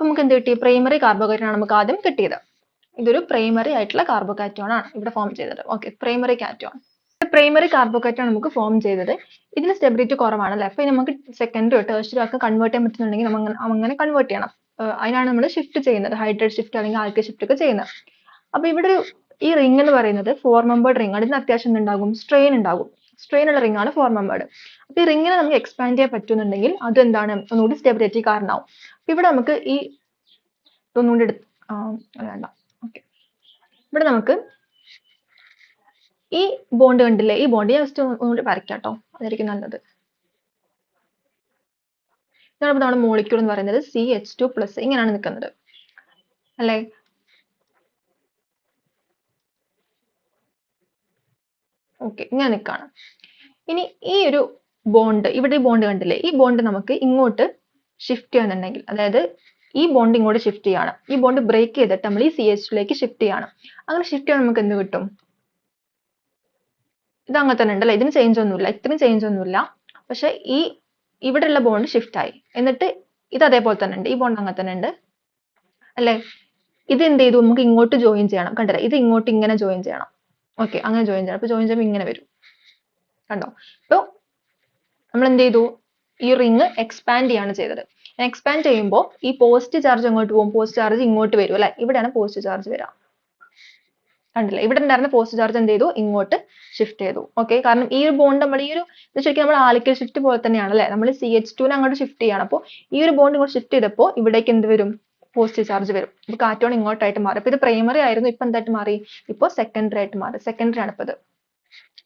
നമുക്ക് എന്ത് കിട്ടി? പ്രൈമറി കാർബോകാറ്റോൺ ആണ് നമുക്ക് ആദ്യം കിട്ടിയത്. ഇതൊരു പ്രൈമറി ആയിട്ടുള്ള കാർബോകാറ്റോൺ ആണ് ഇവിടെ ഫോം ചെയ്തത്. Okay, primary cation. പ്രൈമറി കാർബോകാറ്റോൺ നമുക്ക് ഫോം ചെയ്തത്. ഇതിന് സ്റ്റെബിലിറ്റി കുറവാണല്ലേ, അപ്പൊ നമുക്ക് സെക്കൻഡറി ടേഴ്സറി ഒക്കെ കൺവേർട്ട് ചെയ്യാൻ പറ്റുന്നുണ്ടെങ്കിൽ നമ്മൾ അങ്ങനെ കൺവേർട്ട് ചെയ്യണം. അതിനാണ് നമ്മൾ ഷിഫ്റ്റ് ചെയ്യുന്നത്, ഹൈഡ്രേറ്റ് ഷിഫ്റ്റ് അല്ലെങ്കിൽ ആൽക്കൈൽ ഷിഫ്റ്റ് ഒക്കെ ചെയ്യുന്നത്. അപ്പൊ ഇവിടെ ഈ റിംഗ് എന്ന് പറയുന്നത് 4 മെമ്പേർഡ് റിംഗ് ആണ്. ഇതിന് അത്യാവശ്യം ഉണ്ടാകും, സ്ട്രെയിൻ ഉണ്ടാകും. സ്ട്രെയിൻ ഉള്ള റിംഗ് ആണ് 4 മെമ്പേർഡ്. അപ്പൊ ഈ റിംഗിനെ നമുക്ക് എക്സ്പാൻഡ് ചെയ്യാൻ പറ്റുന്നുണ്ടെങ്കിൽ അത് എന്താണ്? ഒന്നുകൂടി സ്റ്റെബിലിറ്റി കാരണമാവും. അപ്പൊ ഇവിടെ നമുക്ക് ഈ ഒന്നുകൂടി വേണ്ട. ഓക്കെ, ഇവിടെ നമുക്ക് ഈ ബോണ്ട് കണ്ടില്ലേ, ഈ ബോണ്ട് ജസ്റ്റ് ഒന്നുകൂടി വരയ്ക്കാം കേട്ടോ, അതായിരിക്കും നല്ലത്. ഇതാണ് നമ്മുടെ മോളിക്യൂൾ എന്ന് പറയുന്നത്, CH2 പ്ലസ്. ഇങ്ങനെയാണ് നിൽക്കുന്നത് അല്ലേ. ഓക്കെ, ഇങ്ങനെ നിൽക്കാണ്. ഇനി ഈ ഒരു ബോണ്ട്, ഇവിടെ ഈ ബോണ്ട് കണ്ടില്ലേ, ഈ ബോണ്ട് നമുക്ക് ഇങ്ങോട്ട് ഷിഫ്റ്റ് ചെയ്യുന്നുണ്ടെങ്കിൽ, അതായത് ഈ ബോണ്ട് ഇങ്ങോട്ട് ഷിഫ്റ്റ് ചെയ്യാണ്, ഈ ബോണ്ട് ബ്രേക്ക് ചെയ്തിട്ട് നമ്മൾ ഈ CH2ലേക്ക് ഷിഫ്റ്റ് ചെയ്യാണ്. അങ്ങനെ ഷിഫ്റ്റ് ചെയ്യാൻ നമുക്ക് എന്ത് കിട്ടും? ഇത് അങ്ങനെ തന്നെ ഉണ്ടല്ലേ, ഇതിന് ചേഞ്ച് ഒന്നുമില്ല, ഇത്രയും ചേഞ്ച് ഒന്നുമില്ല. പക്ഷെ ഈ ഇവിടെയുള്ള ബോണ്ട് ഷിഫ്റ്റ് ആയി, എന്നിട്ട് ഇത് അതേപോലെ തന്നെ ഉണ്ട്, ഈ ബോണ്ട് അങ്ങനെ തന്നെ ഉണ്ട് അല്ലേ. ഇത് എന്ത് ചെയ്തു? നമുക്ക് ഇങ്ങോട്ട് ജോയിൻ ചെയ്യണം. കണ്ടില്ലേ, ഇത് ഇങ്ങോട്ട് ഇങ്ങനെ ജോയിൻ ചെയ്യണം. ഓക്കെ, അങ്ങനെ ജോയിൻ ചെയ്യണം. അപ്പൊ ജോയിൻ ചെയ്യുമ്പോൾ ഇങ്ങനെ വരും. കണ്ടോ? ഇപ്പോൾ നമ്മൾ എന്ത് ചെയ്തു? ഈ റിങ് എക്സ്പാൻഡ് ചെയ്യാണ് ചെയ്തത്. എക്സ്പാൻഡ് ചെയ്യുമ്പോൾ ഈ പോസിറ്റീവ് ചാർജ് എങ്ങോട്ട് പോകും? പോസിറ്റീവ് ചാർജ് ഇങ്ങോട്ട് വരും അല്ലെ? ഇവിടെയാണ് പോസിറ്റീവ് ചാർജ് വരിക. കണ്ടില്ലേ? ഇവിടെ ഉണ്ടായിരുന്ന പോസിറ്റീവ് ചാർജ് എന്ത് ചെയ്തു? ഇങ്ങോട്ട് ഷിഫ്റ്റ് ചെയ്തു. ഓക്കെ, കാരണം ഈ ഒരു ബോണ്ട് നമ്മൾ ഈ ഒരു ഇത് ശരിക്കും നമ്മൾ ആൽക്കൈൽ ഷിഫ്റ്റ് പോലെ തന്നെയാണ് അല്ലെ? നമ്മൾ CH2 അങ്ങോട്ട് ഷിഫ്റ്റ് ചെയ്യാണ്. അപ്പോൾ ഈ ഒരു ബോണ്ട് ഇങ്ങോട്ട് ഷിഫ്റ്റ് ചെയ്തപ്പോൾ ഇവിടേക്ക് എന്ത് വരും? പോസിറ്റീവ് ചാർജ് വരും. അപ്പോൾ കാറ്റോൺ ഇങ്ങോട്ടായിട്ട് മാറി. അപ്പോൾ ഇത് പ്രൈമറി ആയിരുന്നു, ഇപ്പൊ എന്തായിട്ട് മാറി? ഇപ്പോൾ സെക്കൻഡറി ആയിട്ട് മാറി. സെക്കൻഡറി ആണ് ഇപ്പോൾ ഇത്.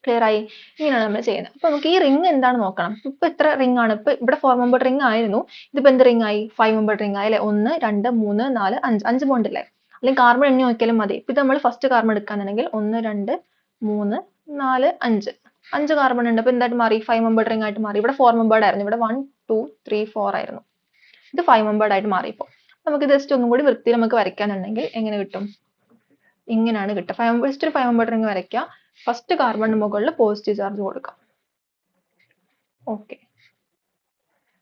ക്ലിയർ ആയി? ഇങ്ങനെയാണ് നമ്മൾ ചെയ്യുന്നത്. അപ്പൊ നമുക്ക് ഈ റിംഗ് എന്താണ് നോക്കണം. ഇപ്പൊ എത്ര റിംഗ് ആണ്? ഇപ്പൊ ഇവിടെ 4 മെമ്പർ റിംഗ് ആയിരുന്നു. ഇതിപ്പോ എന്ത് റിംഗ് ആയി? 5 മെമ്പർ റിംഗ് ആയി അല്ലെ? 1 2 3 4 5 5 ബോണ്ട് അല്ലേ? അല്ലെങ്കിൽ കാർബൺ എണ്ണി നോക്കിയാലും മതി. ഇപ്പൊ ഇത് നമ്മൾ ഫസ്റ്റ് കാർബൺ എടുക്കാന്നുണ്ടെങ്കിൽ 1 2 3 4 5 5 കാർബൺ ഉണ്ട്. അപ്പൊ എന്തായിട്ട് മാറി? 5 മെമ്പർ റിംഗ് ആയിട്ട് മാറി. ഇവിടെ 4 മെമ്പേർഡ് ആയിരുന്നു. ഇവിടെ 1 2 3 4 ആയിരുന്നു. ഇത് 5 മെമ്പേർഡ് ആയിട്ട് മാറി. ഇപ്പോൾ നമുക്ക് ജസ്റ്റ് ഒന്നും കൂടി വൃത്തിയിൽ നമുക്ക് വരയ്ക്കാനുണ്ടെങ്കിൽ എങ്ങനെ കിട്ടും? ഇങ്ങനെയാണ് കിട്ടുക. 5 മെമ്പർ റിംഗ് വരയ്ക്കുക. ഫസ്റ്റ് കാർബണിന് മുകളിൽ പോസിറ്റീവ് ചാർജ് കൊടുക്കാം. ഓക്കെ,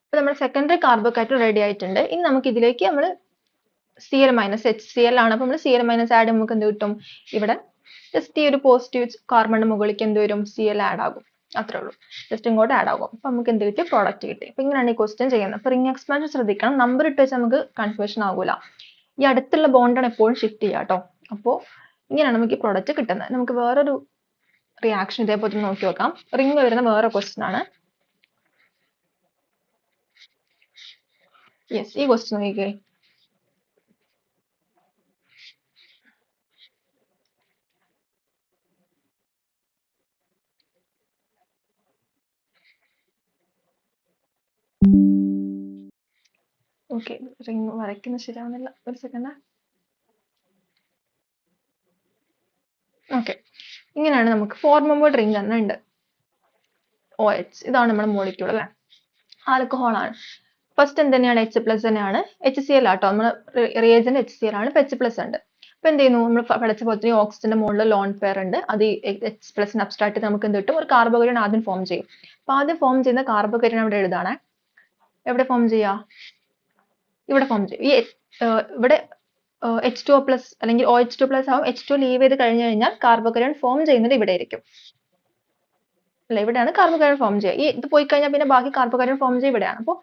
ഇപ്പൊ നമ്മുടെ സെക്കൻഡറി കാർബോഹൈഡ്രേറ്റ് റെഡി ആയിട്ടുണ്ട്. ഇനി നമുക്ക് ഇതിലേക്ക് നമ്മൾ Cl മൈനസ് HCl ആണ്. അപ്പൊ നമ്മൾ Cl മൈനസ് ആഡ് നമുക്ക് എന്ത് കിട്ടും? ഇവിടെ ജസ്റ്റ് ഈ ഒരു പോസിറ്റീവ് കാർബണിന് മുകളിലേക്ക് എന്ത് വരും? Cl ആഡ് ആകും. അത്രേ ഉള്ളൂ. ജസ്റ്റ് ഇങ്ങോട്ട് ആഡ് ആകും. അപ്പൊ നമുക്ക് എന്ത് കിട്ടി? പ്രോഡക്റ്റ് കിട്ടി. അപ്പൊ ഇങ്ങനെയാണ് ഈ ക്വസ്റ്റ്യൻ ചെയ്യുന്നത്. അപ്പൊ റിംഗ് എക്സ്പാൻഷൻ ശ്രദ്ധിക്കണം. നമ്പർ ഇട്ട് വെച്ചാൽ നമുക്ക് കൺഫ്യൂഷൻ ആകൂല. ഈ അടുത്തുള്ള ബോണ്ടാണ് എപ്പോഴും ഷിഫ്റ്റ് ചെയ്യുക കേട്ടോ. അപ്പോൾ ഇങ്ങനെയാണ് നമുക്ക് ഈ പ്രോഡക്റ്റ് കിട്ടുന്നത്. നമുക്ക് വേറൊരു റിയാക്ഷൻ ഇതേപോലെ നോക്കി നോക്കാം. റിംഗ് വരുന്ന വേറെ ക്വസ്റ്റ്യൻ ആണ്. യെസ്, ഈ ക്വസ്റ്റ്യൻ നോക്കിക്കേ. ഓക്കെ, റിംഗ് വരയ്ക്കുന്നത് ശരിയാവുന്നില്ല. ഒരു സെക്കൻഡ്. ഓക്കെ, ഇങ്ങനെയാണ് നമുക്ക് 4 മെമ്പേർഡ് റിംഗ് തന്നെ ഉണ്ട്. OH ഇതാണ് നമ്മുടെ മോളിക്യൂൾ അല്ലേ? ആൽക്കഹോൾ ആണ്. ഫസ്റ്റ് എന്ത് തന്നെയാണ്? H+ തന്നെയാണ്. HCl ആട്ടോ. നമ്മുടെ റിയേജന്റ് HCl ആണ്. ഇപ്പൊ H+ ഉണ്ട്. അപ്പൊ എന്ത് ചെയ്യുന്നു? നമ്മൾ പഠിച്ച പോലെ തന്നെ ഓക്സിജന്റെ മുകളിൽ ലോൺ പെയർ ഉണ്ട്. അത് H+ അബ്സ്ട്രാക്ട് ചെയ്ത് നമുക്ക് എന്ത് കിട്ടും? ഒരു കാർബോഹൈഡ്രേറ്റ് ആദ്യം ഫോം ചെയ്യും. അപ്പൊ ആദ്യം ഫോം ചെയ്യുന്ന കാർബോഹൈഡ്രേറ്റ് ഇവിടെ എഴുതാണേ. എവിടെ ഫോം ചെയ്യാ? ഇവിടെ ഫോം ചെയ്യും. ഈ ഇവിടെ H2O+ അല്ലെങ്കിൽ OH2+ ആവും. H2 ലീവ് ചെയ്ത് കഴിഞ്ഞു കഴിഞ്ഞാൽ കാർബോഹൈഡ്രേറ്റ് ഫോം ചെയ്യുന്നത് ഇവിടെ ആയിരിക്കും അല്ലെ? ഇവിടെയാണ് കാർബോഹൈഡ്രേറ്റ് ഫോം ചെയ്യുക. ഈ ഇത് പോയി കഴിഞ്ഞാൽ പിന്നെ ബാക്കി കാർബോഹൈഡ്രേറ്റ് ഫോം ചെയ്യുക ഇവിടെയാണ്. അപ്പോൾ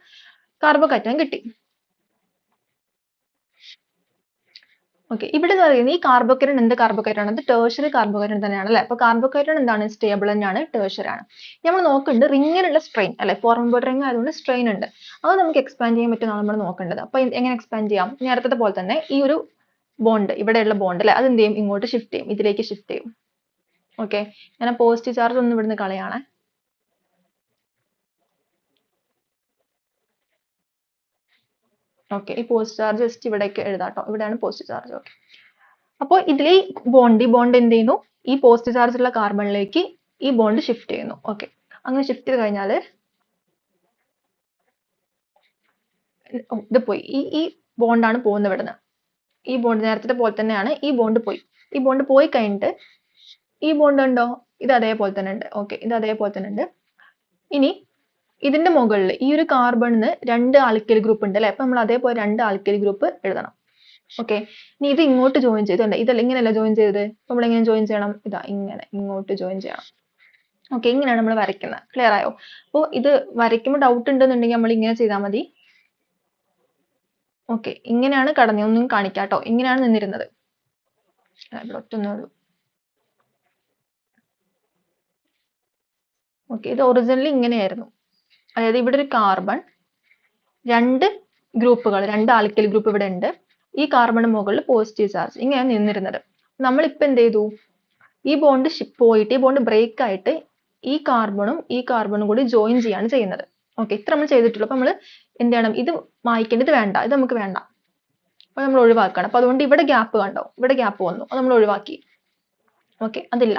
കാർബോഹൈഡ്രേറ്റ് കിട്ടി. ഓക്കെ, ഇവിടെ പറയുന്നത് ഈ കാർബോഹൈഡ്രേറ്റ് എന്ത് കാർബോഹൈഡ്രേറ്റ് ആണ്? അത് ടേഴ്ഷ്യറി കാർബോഹൈഡ്രേറ്റ് തന്നെയാണ് അല്ലെ? അപ്പൊ കാർബോഹൈഡ്രേറ്റ് എന്താണ്? സ്റ്റേബിൾ തന്നെയാണ്, ടേഴ്ഷ്യറി ആണ്. നമ്മൾ നോക്കുന്നുണ്ട് റിങ്ങിലുള്ള സ്ട്രെയിൻ അല്ലെ? 4 മെമ്പേർഡ് റിംഗ് ആയതുകൊണ്ട് സ്ട്രെയിൻ ഉണ്ട്. അത് നമുക്ക് എക്സ്പാൻഡ് ചെയ്യാൻ പറ്റുമെന്നാണ് നമ്മൾ നോക്കേണ്ടത്. അപ്പൊ എങ്ങനെ എക്സ്പാൻഡ് ചെയ്യാം? നേരത്തെ പോലെ തന്നെ ഈ ഒരു ബോണ്ട്, ഇവിടെയുള്ള ബോണ്ട് അല്ലെ, അത് എന്ത് ചെയ്യും? ഇങ്ങോട്ട് ഷിഫ്റ്റ് ചെയ്യും, ഇതിലേക്ക് ഷിഫ്റ്റ് ചെയ്യും. ഓക്കെ, ഞാൻ പോസിറ്റീവ് ചാർജ് ഒന്ന് ഇവിടുന്ന് കളയാണ്. ഓക്കെ, ഈ പോസിറ്റീവ് ചാർജ് ജസ്റ്റ് ഇവിടേക്ക് എഴുതാട്ടോ. ഇവിടെയാണ് പോസിറ്റീവ് ചാർജ്. ഓക്കെ, അപ്പോൾ ഇതിൽ ഈ ബോണ്ട് എന്ത് ചെയ്യുന്നു? ഈ പോസിറ്റീവ് ചാർജ് ഉള്ള കാർബണിലേക്ക് ഈ ബോണ്ട് ഷിഫ്റ്റ് ചെയ്യുന്നു. ഓക്കെ, അങ്ങനെ ഷിഫ്റ്റ് ചെയ്ത് കഴിഞ്ഞാൽ ഇത് പോയി. ഈ ബോണ്ടാണ് പോകുന്നത് ഇവിടുന്ന്. ഈ ബോണ്ട് നേരത്തെ പോലെ തന്നെയാണ്. ഈ ബോണ്ട് പോയി. ഈ ബോണ്ട് പോയി കഴിഞ്ഞിട്ട് ഈ ബോണ്ട് ഉണ്ടോ? ഇത് അതേപോലെ തന്നെ ഉണ്ട്. ഓക്കെ, ഇത് അതേപോലെ തന്നെ ഉണ്ട്. ഇനി ഇതിന്റെ മുകളിൽ ഈ ഒരു കാർബണിന് 2 ആൽക്കൈൽ ഗ്രൂപ്പ് ഉണ്ട് അല്ലെ? അപ്പൊ നമ്മൾ അതേപോലെ 2 ആൽക്കൈൽ ഗ്രൂപ്പ് എഴുതണം. ഓക്കെ, ഇനി ഇത് ഇങ്ങോട്ട് ജോയിൻ ചെയ്തിട്ടുണ്ട്. ഇതല്ല, ഇങ്ങനെയല്ല ജോയിൻ ചെയ്തത്. അപ്പൊ നമ്മൾ എങ്ങനെ ജോയിൻ ചെയ്യണം? ഇതാ ഇങ്ങനെ ഇങ്ങോട്ട് ജോയിൻ ചെയ്യണം. ഓക്കെ, ഇങ്ങനെയാണ് നമ്മൾ വരയ്ക്കുന്നത്. ക്ലിയർ ആയോ? അപ്പോൾ ഇത് വരയ്ക്കുമ്പോൾ ഡൗട്ട് ഉണ്ടെന്നുണ്ടെങ്കിൽ നമ്മൾ ഇങ്ങനെ ചെയ്താൽ മതി. ഓക്കെ, ഇങ്ങനെയാണ് കടന്നത്. ഒന്നും കാണിക്കാട്ടോ. ഇങ്ങനെയാണ് നിന്നിരുന്നത്. ഇവിടെ ഒറ്റൊന്നേ ഉള്ളൂ. ഓക്കെ, ഇത് ഒറിജിനലി ഇങ്ങനെയായിരുന്നു. അതായത് ഇവിടെ ഒരു കാർബൺ, 2 ഗ്രൂപ്പുകൾ, 2 ആൽക്കൈൽ ഗ്രൂപ്പ് ഇവിടെ ഉണ്ട്. ഈ കാർബണിന് മുകളിൽ പോസിറ്റീവ് ചാർജ്. ഇങ്ങനെയാണ് നിന്നിരുന്നത്. നമ്മളിപ്പോൾ എന്ത് ചെയ്തു? ഈ ബോണ്ട് പോയിട്ട് ഈ ബോണ്ട് ബ്രേക്ക് ആയിട്ട് ഈ കാർബണും കൂടി ജോയിൻ ചെയ്യാണ് ചെയ്യുന്നത്. ഓക്കെ, ഇത്ര നമ്മൾ ചെയ്തിട്ടുള്ളൂ. അപ്പൊ നമ്മൾ എന്ത് ചെയ്യണം? ഇത് മായ്ക്കേണ്ടത് വേണ്ട. ഇത് നമുക്ക് വേണ്ട. അപ്പൊ നമ്മൾ ഒഴിവാക്കണം. അപ്പൊ അതുകൊണ്ട് ഇവിടെ ഗ്യാപ്പ് കണ്ടോ? ഇവിടെ ഗ്യാപ്പ് വന്നു. അത് നമ്മൾ ഒഴിവാക്കി. ഓക്കെ, അതില്ല.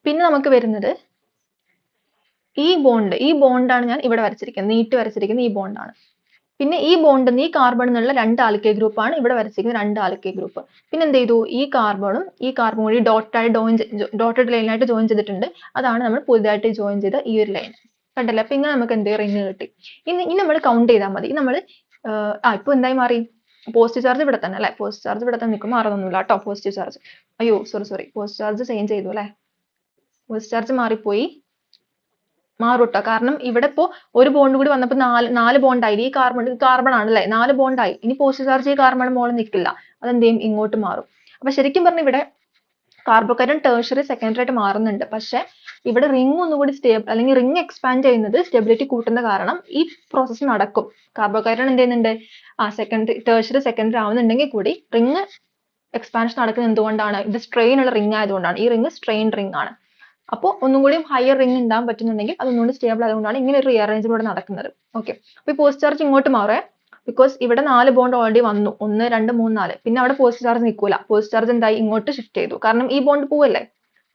പിന്നെ നമുക്ക് വരുന്നത് ഈ ബോണ്ടാണ് ഞാൻ ഇവിടെ വരച്ചിരിക്കുന്നത്. നീട്ടി വരച്ചിരിക്കുന്നത് ഈ ബോണ്ടാണ്. പിന്നെ ഈ ബോണ്ടിൽ ഈ കാർബണിൽ നിന്നുള്ള 2 ആൽക്കൈൽ ഗ്രൂപ്പാണ് ഇവിടെ വരച്ചിരിക്കുന്നത്. 2 ആൽക്കൈൽ ഗ്രൂപ്പ്. പിന്നെ എന്ത് ചെയ്തു? ഈ കാർബണും കൂടി ഡോട്ടഡ് ലൈനായിട്ട് ജോയിൻ ചെയ്തിട്ടുണ്ട്. അതാണ് നമ്മൾ പുതുതായിട്ട് ജോയിൻ ചെയ്ത ഈ ഒരു ലൈൻ. കണ്ടല്ലേ? അപ്പൊ ഇങ്ങനെ നമുക്ക് എന്ത് റിങ് കിട്ടി. ഇനി നമ്മൾ കൗണ്ട് ചെയ്താൽ മതി. നമ്മൾ ഇപ്പൊ എന്തായി മാറി? പോസിറ്റീവ് ചാർജ് ഇവിടെ തന്നെ അല്ലെ? പോസിറ്റീവ് ചാർജ് ഇവിടെ തന്നെ നിൽക്കും. മാറുന്നൊന്നുമില്ല കേട്ടോ. പോസിറ്റീവ് ചാർജ്, അയ്യോ സോറി, പോസിറ്റീവ് ചാർജ് ചേഞ്ച് ചെയ്തു അല്ലെ? പോസിറ്റീവ് ചാർജ് മാറിപ്പോയി. മാറും ട്ടോ. കാരണം ഇവിടെ ഇപ്പോ ഒരു ബോണ്ട് കൂടി വന്നപ്പോൾ നാല് ബോണ്ടായി. ഈ കാർബൺ ആണല്ലേ, 4 ബോണ്ടായി. ഇനി പോസിറ്റീവ് ചാർജ് ഈ കാർബൺ മോളിൽ നിൽക്കില്ല, അതെന്ത് ചെയ്യും, ഇങ്ങോട്ട് മാറും. അപ്പൊ ശരിക്കും പറഞ്ഞാൽ ഇവിടെ കാർബോകൈറ്റോൺ ടേർഷ്യറി സെക്കൻഡറി ആയിട്ട് മാറുന്നുണ്ട്. പക്ഷെ ഇവിടെ റിംഗ് ഒന്നുകൂടി സ്റ്റേബിൾ, അല്ലെങ്കിൽ റിംഗ് എക്സ്പാൻഡ് ചെയ്യുന്നത് സ്റ്റെബിലിറ്റി കൂട്ടുന്ന കാരണം ഈ പ്രോസസ്സ് നടക്കും. കാർബോകൈറ്റോൺ എന്ത് ചെയ്യുന്നുണ്ട്, സെക്കൻഡറി ടേർഷ്യറി സെക്കൻഡറി ആവുന്നുണ്ടെങ്കിൽ കൂടി റിംഗ് എക്സ്പാൻഷൻ നടക്കുന്നത് എന്തുകൊണ്ടാണ്, ഇത് സ്ട്രെയിൻ ഉള്ള റിംഗ് ആയതുകൊണ്ടാണ്. ഈ റിംഗ് സ്ട്രെയിൻ റിംഗ് ആണ്. അപ്പോൾ ഒന്നും കൂടി ഹയർ റിംഗ് ഉണ്ടാകാൻ പറ്റുന്നുണ്ടെങ്കിൽ അത് ഒന്നുകൂടി സ്റ്റേബിൾ ആയതുകൊണ്ടാണ് ഇങ്ങനെ ഒരു റീഅറേഞ്ച്മെന്റ് നടക്കുന്നത്. ഓക്കെ, അപ്പോൾ ഈ പോസിറ്റീവ് ചാർജ് ഇങ്ങോട്ട് മാറേ, ബിക്കോസ് ഇവിടെ 4 ബോണ്ട് ഓൾറെഡി വന്നു, 1 2 3 4. പിന്നെ അവിടെ പോസിറ്റീവ് ചാർജ് നിൽക്കൂല. പോസിറ്റീവ് ചാർജ് എന്തായി, ഇങ്ങോട്ട് ഷിഫ്റ്റ് ചെയ്തു. കാരണം ഈ ബോണ്ട് പോവല്ലേ,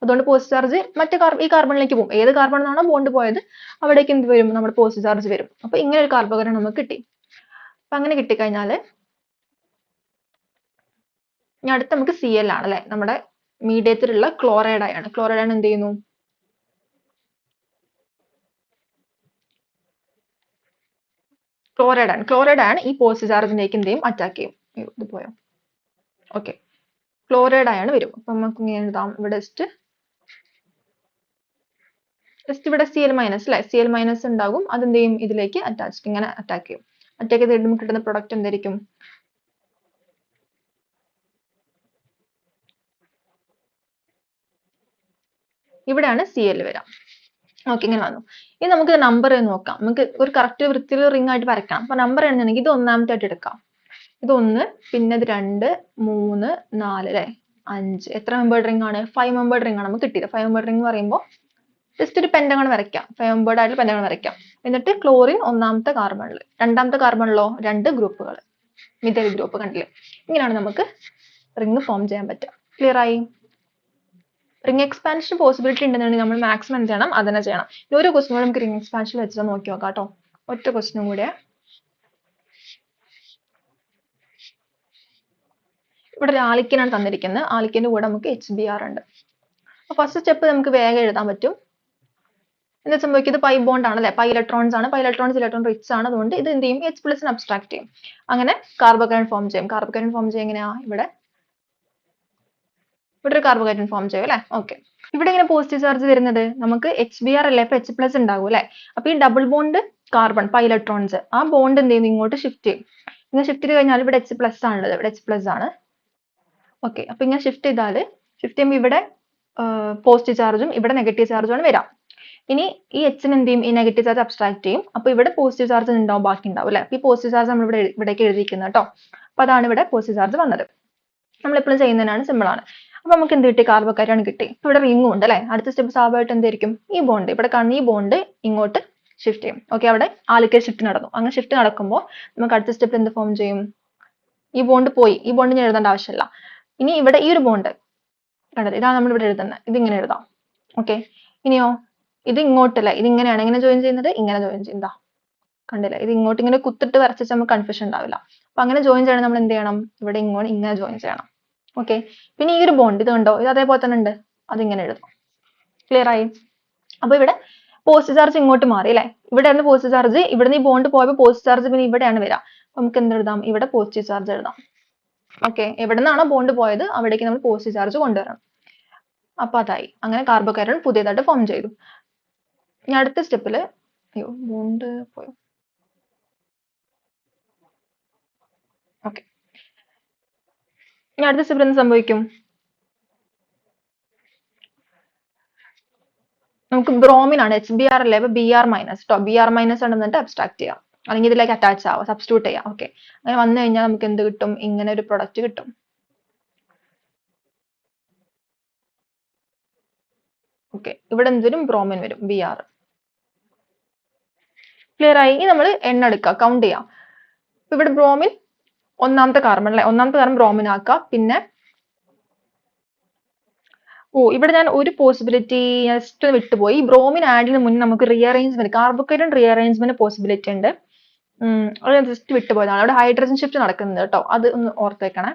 അതുകൊണ്ട് പോസിറ്റീവ് ചാർജ് മറ്റേ ഈ കാർബണിലേക്ക് പോകും. ഏത് കാർബണിലാണോ ബോണ്ട് പോയത് അവിടേക്ക് എന്ത് വരും, നമ്മുടെ പോസിറ്റീവ് ചാർജ് വരും. അപ്പൊ ഇങ്ങനെ ഒരു കാർബോകൈറ്റോൺ നമുക്ക് കിട്ടി. അപ്പൊ അങ്ങനെ കിട്ടിക്കഴിഞ്ഞാൽ ഇനി അടുത്ത് നമുക്ക് Cl ആണ് അല്ലെ, നമ്മുടെ മീഡിയത്തിലുള്ള ക്ലോറൈഡ് ആണ്. ക്ലോറൈഡ് ആണ് എന്ത് ചെയ്യുന്നു, ക്ലോറൈഡ് ആണ് ഈ പോസിറ്റീവ് ചാർജിലേക്ക് എന്ത് ചെയ്യും, അറ്റാക്ക് ചെയ്യും. ഇത് പോയോ, ഓക്കെ, ക്ലോറൈഡ് അയാണ് വരും. അപ്പൊ നമുക്ക് ഇങ്ങനെ എഴുതാം, ഇവിടെ ജസ്റ്റ് ഇവിടെ Cl മൈനസ് അല്ലെ, Cl മൈനസ് ഉണ്ടാകും. അതെന്ത് ചെയ്യും, ഇതിലേക്ക് ഇങ്ങനെ അറ്റാക്ക് ചെയ്യും. അറ്റാക്ക് ചെയ്ത് നമുക്ക് കിട്ടുന്ന പ്രൊഡക്റ്റ് എന്തായിരിക്കും, ഇവിടെയാണ് Cl വരാം. ഓക്കെ, ഇങ്ങനെ വന്നു. ഇനി നമുക്ക് നമ്പർ നോക്കാം. നമുക്ക് ഒരു കറക്റ്റ് വൃത്തിയുള്ള റിംഗ് ആയിട്ട് വരയ്ക്കാം. അപ്പൊ നമ്പർ എഴുതണമെങ്കിൽ ഇത് ഒന്നാമത്തെ ആയിട്ട് എടുക്കാം. ഇത് 1, പിന്നെ ഇത് 2 3 4 അല്ലെ, 5. എത്ര മെമ്പേർഡ് റിംഗ് ആണ്, 5 മെമ്പേർഡ് റിംഗ് ആണ് നമുക്ക് കിട്ടിയത്. 5 മെമ്പേർഡ് റിംഗ് എന്ന് പറയുമ്പോൾ ജസ്റ്റ് ഒരു പെന്റഗൺ വരയ്ക്കാം. 5 മെമ്പേർഡ് ആയിട്ട് പെന്റഗൺ വരയ്ക്കാം. എന്നിട്ട് ക്ലോറിൻ ഒന്നാമത്തെ കാർബണിൽ, രണ്ടാമത്തെ കാർബണിലോ 2 ഗ്രൂപ്പുകൾ, മിഥൈൽ ഗ്രൂപ്പ് കണ്ടില്ലേ. ഇങ്ങനെയാണ് നമുക്ക് റിംഗ് ഫോം ചെയ്യാൻ പറ്റുക. ക്ലിയർ ആയി. റിംഗ് എക്സ്പാൻഷൻ പോസിബിലിറ്റി ഉണ്ടെന്നുണ്ടെങ്കിൽ നമ്മൾ മാക്സിമം എന്ത് ചെയ്യണം, അതന്നെ ചെയ്യണം. ഇനി ഒരു ക്വസ്റ്റ്യൻ കൂടെ നമുക്ക് റിംഗ് എക്സ്പാൻഷൻ വെച്ചിട്ട് നോക്കി നോക്കാം കേട്ടോ. ഒറ്റ ക്വസ്റ്റ്യനും കൂടെ. ഇവിടെ ഒരു ആൽക്കീനാണ് തന്നിരിക്കുന്നത്. ആൽക്കീന്റെ കൂടെ നമുക്ക് HBr ഉണ്ട്. ഫസ്റ്റ് സ്റ്റെപ്പ് നമുക്ക് വേഗം എഴുതാൻ പറ്റും. എന്താ സംഭവിക്കും, ഇത് പൈ ബോണ്ട് ആണ് അല്ലെ, പൈ ഇലക്ട്രോൺസ് ആണ്. പൈ ഇലക്ട്രോൺസ് ഇലക്ട്രോൺ റിച്ച് ആണ്. അതുകൊണ്ട് ഇത് എന്ത് ചെയ്യും, H+ അബ്സ്ട്രാക്ട് ചെയ്യും. അങ്ങനെ കാർബോകൈറ്റോൺ ഫോം ചെയ്യും. കാർബോകൈറ്റോൺ ഫോം ചെയ്യും എങ്ങനെയാ, ഇവിടെ ഒരു കാർബോകൈറ്റോൺ ഫോം ചെയ്യും അല്ലെ. ഓക്കെ, ഇവിടെ ഇങ്ങനെ പോസിറ്റീവ് ചാർജ് വരുന്നത് നമുക്ക് HBr അല്ലേ, അപ്പൊ H+ ഉണ്ടാകും അല്ലെ. അപ്പൊ ഈ double bond carbon pi electrons, ആ ബോണ്ട് എന്ത് ചെയ്യുന്നു, ഇങ്ങോട്ട് ഷിഫ്റ്റ് ചെയ്യും. ഇങ്ങനെ ഷിഫ്റ്റ് ചെയ്ത് കഴിഞ്ഞാൽ ഇവിടെ H+ ആണുള്ളത്, ഇവിടെ H+ ആണ്. ഓക്കെ, അപ്പൊ ഇങ്ങനെ ഷിഫ്റ്റ് ചെയ്യുമ്പോൾ ഇവിടെ പോസിറ്റീവ് ചാർജും ഇവിടെ നെഗറ്റീവ് ചാർജും ആണ് വരാം. ഇനി ഈ Hന് എന്ത് ചെയ്യും, ഈ നെഗറ്റീവ് ചാർജ് അബ്സ്ട്രാക്ട് ചെയ്യും. അപ്പൊ ഇവിടെ പോസിറ്റീവ് ചാർജ് ഉണ്ടാവും, ബാക്കി ഉണ്ടാവും അല്ലെ. ഈ പോസിറ്റീവ് ചാർജ് നമ്മൾ ഇവിടേക്ക് എഴുതിയിരിക്കുന്നത് കേട്ടോ. അപ്പൊ അതാണ് ഇവിടെ പോസിറ്റീവ് ചാർജ് വന്നത്. നമ്മൾ എപ്പോഴും ചെയ്യുന്നതിനാണ്, സിമ്പിൾ ആണ്. അപ്പൊ നമുക്ക് എന്ത് കിട്ടി, കാർബോകൈറ്റോൺ കിട്ടി. ഇവിടെ റിംഗും ഉണ്ട് അല്ലെ. അടുത്ത സ്റ്റെപ്പ് സ്വാഭാവികമായിട്ട് എന്തായിരിക്കും, ഈ ബോണ്ട് ഇവിടെ കാണുന്ന ഈ ബോണ്ട് ഇങ്ങോട്ട് ഷിഫ്റ്റ് ചെയ്യും. ഓക്കെ, അവിടെ ആൽക്കൈൽ ഷിഫ്റ്റ് നടന്നു. അങ്ങനെ ഷിഫ്റ്റ് നടക്കുമ്പോൾ നമുക്ക് അടുത്ത സ്റ്റെപ്പിൽ എന്ത് ഫോം ചെയ്യും, ഈ ബോണ്ട് പോയി. ഈ ബോണ്ട് ഞാൻ എഴുതേണ്ട ആവശ്യമില്ല. ഇനി ഇവിടെ ഈ ഒരു ബോണ്ട് കണ്ടത്, ഇതാണ് നമ്മൾ ഇവിടെ എഴുതുന്നത്. ഇത് ഇങ്ങനെ എഴുതാം. ഓക്കെ, ഇനിയോ ഇത് ഇങ്ങോട്ടല്ലേ, ഇത് ഇങ്ങനെയാണ് ഇങ്ങനെ ജോയിൻ ചെയ്യുന്നത്, ഇങ്ങനെ ജോയിൻ ചെയ്യുന്നതാ. കണ്ടില്ലേ, ഇത് ഇങ്ങോട്ട് ഇങ്ങനെ കുത്തിട്ട് വരച്ചിട്ട് നമുക്ക് കൺഫ്യൂഷൻ ഉണ്ടാവില്ല. അപ്പൊ അങ്ങനെ ജോയിൻ ചെയ്യണം, നമ്മൾ എന്ത് ചെയ്യണം, ഇവിടെ ഇങ്ങോട്ട് ഇങ്ങനെ ജോയിൻ ചെയ്യണം. ഓക്കെ, പിന്നെ ഈ ഒരു ബോണ്ട് ഇത് കണ്ടോ, ഇത് അതേപോലെ തന്നെ ഉണ്ട്, അതിങ്ങനെ എഴുതാം. ക്ലിയർ ആയി. അപ്പൊ ഇവിടെ പോസിറ്റീവ് ചാർജ് ഇങ്ങോട്ട് മാറി അല്ലെ. ഇവിടെയാണ് പോസിറ്റീവ് ചാർജ്, ഇവിടുന്ന് ഈ ബോണ്ട് പോയപ്പോൾ പോസിറ്റീവ് ചാർജ് പിന്നെ ഇവിടെയാണ് വരിക. നമുക്ക് എന്ത് എഴുതാം, ഇവിടെ പോസിറ്റീവ് ചാർജ് എഴുതാം. ഓക്കെ, എവിടെ നിന്നാണോ ബോണ്ട് പോയത് അവിടേക്ക് നമ്മൾ പോസിറ്റീവ് ചാർജ് കൊണ്ടുവരണം. അപ്പൊ അതായി. അങ്ങനെ കാർബോകൈറ്റോൺ പുതിയതായിട്ട് ഫോം ചെയ്തു. ഇനി അടുത്ത സ്റ്റെപ്പില്, അയ്യോ ബോണ്ട് പോയോ, ഓക്കെ. ഇനി അടുത്ത സ്റ്റെപ്പിൽ എന്ത് സംഭവിക്കും, നമുക്ക് ബ്രോമിൻ ആണ്, HBr അല്ലേ, അപ്പൊ Br മൈനസ് കേട്ടോ. Br മൈനസ് ആണ് എന്നിട്ട് അബ്സ്ട്രാക്ട് ചെയ്യാം, അല്ലെങ്കിൽ ഇതിലേക്ക് അറ്റാച്ച് ആവാം, സബ്സ്റ്റിറ്റ്യൂട്ട് ചെയ്യാം. ഓക്കെ, അങ്ങനെ വന്നു കഴിഞ്ഞാൽ നമുക്ക് എന്ത് കിട്ടും, ഇങ്ങനെ ഒരു പ്രൊഡക്റ്റ് കിട്ടും. ഓക്കെ, ഇവിടെ എന്ത് വരും, ബ്രോമിൻ വരും, Br. ക്ലിയർ ആയി. ഇനി നമ്മൾ എണ്ണ എടുക്കുക, കൗണ്ട് ചെയ്യാം. ഇവിടെ ബ്രോമിൻ ഒന്നാമത്തെ കാർബൺ അല്ലെ, ഒന്നാമത്തെ കാർബൺ ബ്രോമിൻ ആക്കാം. പിന്നെ ഇവിടെ ഞാൻ ഒരു പോസിബിലിറ്റി ജസ്റ്റ് വിട്ടുപോയി. ബ്രോമിൻ ആഡ് ചെയ്യുന്ന മുന്നേ നമുക്ക് റീഅറേഞ്ച്മെന്റ്, കാർബോകൈറ്റോൺ റീഅറേഞ്ച്മെന്റ് പോസിബിലിറ്റി ഉണ്ട്. അത് ഞാൻ ജസ്റ്റ് വിട്ടുപോയതാണ്. അവിടെ ഹൈഡ്രജൻ ഷിഫ്റ്റ് നടക്കുന്നത് കേട്ടോ, അത് ഒന്ന് ഓർത്തേക്കണേ.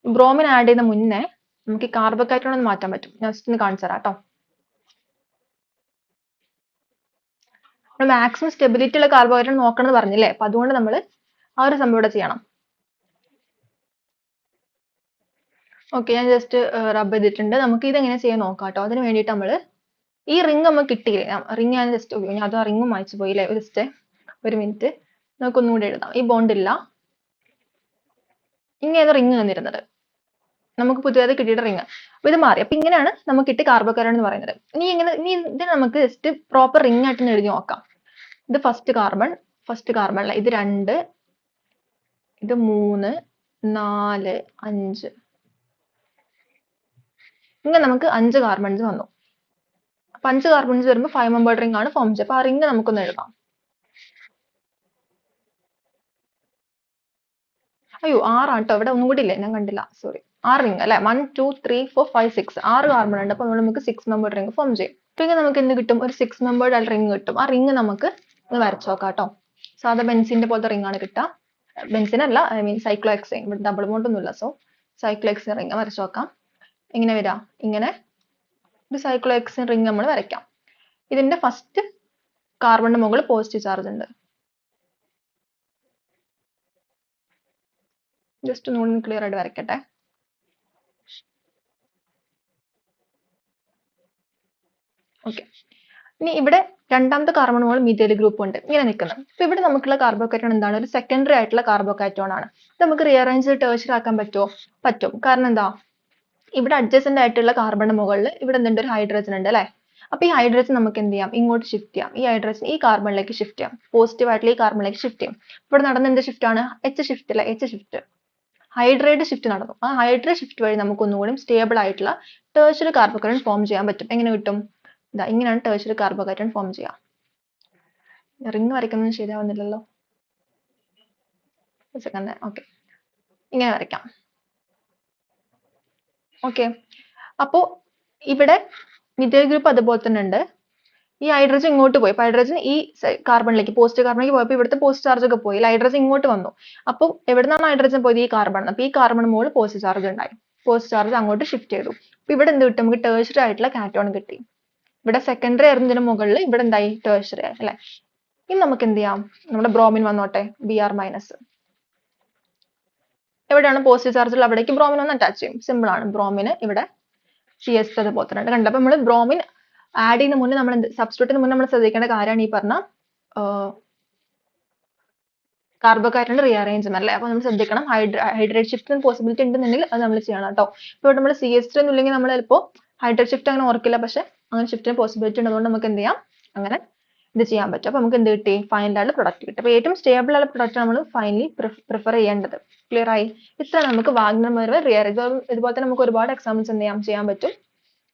ബ്രോമിൻ ആഡ് ചെയ്യുന്ന മുന്നേ നമുക്ക് കാർബോകൈറ്റോൺ ഒന്ന് മാറ്റാൻ പറ്റും. ഞാൻ ജസ്റ്റ് ഒന്ന് കാണിച്ചു തരാം കേട്ടോ. മാക്സിമം സ്റ്റെബിലിറ്റി ഉള്ള കാർബോഹൈഡ്രേറ്റ് നോക്കണം എന്ന് പറഞ്ഞില്ലേ, അപ്പൊ അതുകൊണ്ട് നമ്മൾ ആ ഒരു സംഭവം ഇവിടെ ചെയ്യണം. ഓക്കെ, ഞാൻ ജസ്റ്റ് റബ്ബ് ചെയ്തിട്ടുണ്ട്. നമുക്ക് ഇത് എങ്ങനെ ചെയ്യാൻ നോക്കാം കേട്ടോ. അതിന് വേണ്ടിയിട്ട് നമ്മൾ ഈ റിംഗ് നമുക്ക് കിട്ടിയില്ലേ, റിംഗ് ഞാൻ ജസ്റ്റ് ഞാൻ അത് റിംഗും വായിച്ചു പോയില്ലേ, ജസ്റ്റ് ഒരു മിനിറ്റ് നമുക്കൊന്നുകൂടി എഴുതാം. ഈ ബോണ്ട് ഇല്ല, ഇങ്ങനെ റിംഗ് തന്നിരുന്നത്, നമുക്ക് പുതിയത് കിട്ടിയിട്ട് റിംഗ്, അപ്പൊ ഇത് മാറി. അപ്പൊ ഇങ്ങനെയാണ് നമുക്ക് കിട്ടിയ കാർബോകാറ്റോൺ എന്ന് പറയുന്നത്. ഇനി ഇത് നമുക്ക് ജസ്റ്റ് പ്രോപ്പർ റിംഗ് ആയിട്ട് എഴുതി നോക്കാം. ഇത് ഫസ്റ്റ് കാർബൺ അല്ല, ഇത് 2, ഇത് 3, 4, 5, ഇങ്ങനെ നമുക്ക് 5 കാർബൺസ് വന്നു. അപ്പൊ 5 കാർബൺസ് വരുമ്പോൾ 5 മെമ്പേർഡ് റിംഗ് ആണ് ഫോം ചെയ്യുക. അപ്പൊ ആ റിംഗ് നമുക്കൊന്ന് എഴുതാം. അയ്യോ 6 ആണ് കേട്ടോ, ഇവിടെ ഒന്നും കൂടി ഇല്ലേ, ഞാൻ കണ്ടില്ല, സോറി. 6 റിംഗ് അല്ലെ, 1 2 3 4 5 6, 6 കാർബൺ ഉണ്ട്. അപ്പൊ നമുക്ക് 6 മെമ്പേർഡ് റിംഗ് ഫോം ചെയ്യും. റിംഗ് നമുക്ക് എന്ത് കിട്ടും, ഒരു 6 മെമ്പേർഡ് റിംഗ് കിട്ടും. ആ റിംഗ് നമുക്ക് ഒന്ന് വരച്ചു നോക്കാം കേട്ടോ. സാധാ ബെൻസിന്റെ പോലത്തെ റിംഗ് ആണ് കിട്ടുക. ബെൻസിൻ അല്ല, ഐ മീൻ സൈക്ലോഹെക്സെയിൻ. ഇവിടെ ഡബിൾ ബോണ്ട് ഒന്നുമില്ല, സോ സൈക്ലോഹെക്സെയിൻ റിംഗ് വരച്ചു നോക്കാം. എങ്ങനെ വരാം, ഇങ്ങനെ ഒരു സൈക്ലോഹെക്സെയിൻ റിംഗ് നമ്മൾ വരയ്ക്കാം. ഇതിന്റെ ഫസ്റ്റ് കാർബണിന്റെ മുകളിൽ പോസിറ്റീവ് ചാർജ് ഉണ്ട്. ജസ്റ്റ് ഒന്നുകൂടി ക്ലിയർ ആയിട്ട് വരയ്ക്കട്ടെ. ഓക്കെ, ഇനി ഇവിടെ രണ്ടാമത്തെ കാർബൺ മുകളിൽ മിഥൈൽ ഗ്രൂപ്പ് ഉണ്ട്, ഇങ്ങനെ നിൽക്കുന്നത്. അപ്പൊ ഇവിടെ നമുക്കുള്ള കാർബോകാറ്റോൺ എന്താണ്, ഒരു സെക്കൻഡറി ആയിട്ടുള്ള കാർബോകാറ്റോൺ ആണ്. ഇത് നമുക്ക് റീഅറേഞ്ച് ചെയ്ത് ടേർഷ്യറി ആക്കാൻ പറ്റുമോ? പറ്റും. കാരണം എന്താ, ഇവിടെ അഡ്ജസന്റ് ആയിട്ടുള്ള കാർബണിന്റെ മുകളിൽ ഇവിടെ എന്തുണ്ട്, ഒരു ഹൈഡ്രജൻ ഉണ്ട് അല്ലെ. അപ്പൊ ഈ ഹൈഡ്രജൻ നമുക്ക് എന്ത് ചെയ്യാം, ഇങ്ങോട്ട് ഷിഫ്റ്റ് ചെയ്യാം. ഈ ഹൈഡ്രജൻ ഈ കാർബണിലേക്ക് ഷിഫ്റ്റ് ചെയ്യാം, പോസിറ്റീവ് ആയിട്ടുള്ള ഈ കാർബണിലേക്ക് ഷിഫ്റ്റ് ചെയ്യാം. ഇവിടെ നടന്ന എന്ത് ഷിഫ്റ്റ് ആണ്, എച്ച് ഷിഫ്റ്റ് അല്ലെ, എച്ച് ഷിഫ്റ്റ്, ഹൈഡ്രേറ്റ് ഷിഫ്റ്റ് നടന്നു. ആ ഹൈഡ്രേറ്റ് ഷിഫ്റ്റ് വഴി നമുക്ക് ഒന്നുകൂടി സ്റ്റേബിൾ ആയിട്ടുള്ള ടേർഷ്യറി കാർബോകാറ്റോൺ ഫോം ചെയ്യാൻ പറ്റും. എങ്ങനെ കിട്ടും, ഇതാ ഇങ്ങനെയാണ് ടേർഷ്യറി കാർബോകാറ്റോൺ ഫോം ചെയ്യുക. റിംഗ് വരയ്ക്കുന്നത് ശരിയാവുന്നില്ലല്ലോ, സെക്കൻഡ്. ഓക്കെ, ഇങ്ങനെ വരയ്ക്കാം. ഓക്കെ, അപ്പോ ഇവിടെ മിഥൈൽ ഗ്രൂപ്പ് അതുപോലെ തന്നെ ഉണ്ട്. ഈ ഹൈഡ്രജൻ ഇങ്ങോട്ട് പോയി, ഹൈഡ്രജൻ ഈ കാർബണിലേക്ക്, പോസിറ്റീവ് കാർബണിലേക്ക് പോയപ്പോൾ ഇവിടുത്തെ പോസിറ്റീവ് ചാർജ് ഒക്കെ പോയി, ഹൈഡ്രജൻ ഇങ്ങോട്ട് വന്നു. അപ്പോൾ എവിടുന്നാണ് ഹൈഡ്രജൻ പോയത്, ഈ കാർബൺ. അപ്പൊ ഈ കാർബൺ മുകളിൽ പോസിറ്റീവ് ചാർജ് ഉണ്ടായി, പോസിറ്റീവ് ചാർജ് അങ്ങോട്ട് ഷിഫ്റ്റ് ചെയ്തു. അപ്പൊ ഇവിടെ എന്ത് കിട്ടും, നമുക്ക് ടേർഷ്യറി ആയിട്ടുള്ള കാറ്റോൺ കിട്ടി. ഇവിടെ സെക്കൻഡറി ആയിരുന്നതിന് മുകളിൽ ഇവിടെ എന്തായി, ടേർഷ്യറി ആയി അല്ലെ. ഇനി നമുക്ക് എന്ത് ചെയ്യാം, നമ്മുടെ ബ്രോമിൻ വന്നോട്ടെ, Br-. എവിടെയാണ് പോസിറ്റീവ് ചാർജ് ഉള്ള അവിടേക്ക് ബ്രോമിൻ ഒന്ന് അറ്റാച്ച് ചെയ്യും, സിമ്പിൾ ആണ്. ബ്രോമിന് ഇവിടെ CS അതുപോലെ തന്നെ കണ്ടു. അപ്പൊ നമ്മൾ ബ്രോമിൻ ആഡ് ചെയ്യുന്ന മുന്നേ നമ്മൾ സബ്സ്റ്റിറ്റ്യൂട്ടിന് മുന്നേ നമ്മൾ ശ്രദ്ധിക്കേണ്ട കാര്യമാണ് ഈ പറഞ്ഞ കാർബോകാറ്റോൺ റീഅറേഞ്ച്മെന്റ് അല്ലേ. അപ്പൊ നമ്മൾ ശ്രദ്ധിക്കണം, ഹൈഡ്രേറ്റ് ഷിഫ്റ്റ് പോസിബിലിറ്റി ഉണ്ടെന്നുണ്ടെങ്കിൽ അത് നമ്മൾ ചെയ്യണം കേട്ടോ. ഇപ്പോൾ നമ്മൾ CS3 ഒന്നുമില്ലെങ്കിൽ നമ്മൾ ചിലപ്പോൾ ഹൈഡ്രേറ്റ് ഷിഫ്റ്റ് അങ്ങനെ ഓർക്കില്ല, പക്ഷെ അങ്ങനെ ഷിഫ്റ്റിന് പോസിബിലിറ്റി ഉള്ളതുകൊണ്ട് നമുക്ക് എന്ത് ചെയ്യാം, അങ്ങനെ ഇത് ചെയ്യാൻ പറ്റും. അപ്പൊ നമുക്ക് എന്ത് കിട്ടി, ഫൈനൽ ആയിട്ടുള്ള പ്രൊഡക്റ്റ് കിട്ടും. അപ്പൊ ഏറ്റവും സ്റ്റേബിൾ ആയിട്ടുള്ള പ്രൊഡക്റ്റ് നമ്മൾ ഫൈനലി പ്രിഫർ ചെയ്യേണ്ടത്. ക്ലിയർ ആയി. ഇത്ര നമുക്ക് വാഗ്നർ മെർവർ റീഅറേഞ്ച്, ഇതുപോലെ തന്നെ നമുക്ക് ഒരുപാട് എക്സാമ്പിൾസ് എന്ത് ചെയ്യാൻ പറ്റും.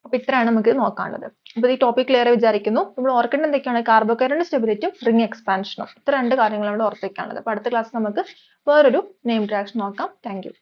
അപ്പൊ ഇത്രയാണ് നമുക്ക് നോക്കാനുള്ളത്. അപ്പൊ ഈ ടോപ്പിക് ക്ലിയർ വിചാരിക്കുന്നു. നമ്മൾ ഓർക്കേണ്ടത് എന്തൊക്കെയാണ്, കാർബോകാറ്റോൺ സ്റ്റെബിലിറ്റിയും റിംഗ് എക്സ്പാൻഷനും, ഇത്ര രണ്ട് കാര്യങ്ങൾ നമ്മൾ ഓർത്തിരിക്കാനുള്ളത്. അപ്പൊ അടുത്ത ക്ലാസ് നമുക്ക് വേറൊരു നെയിം റിയാക്ഷൻ നോക്കാം. Thank you.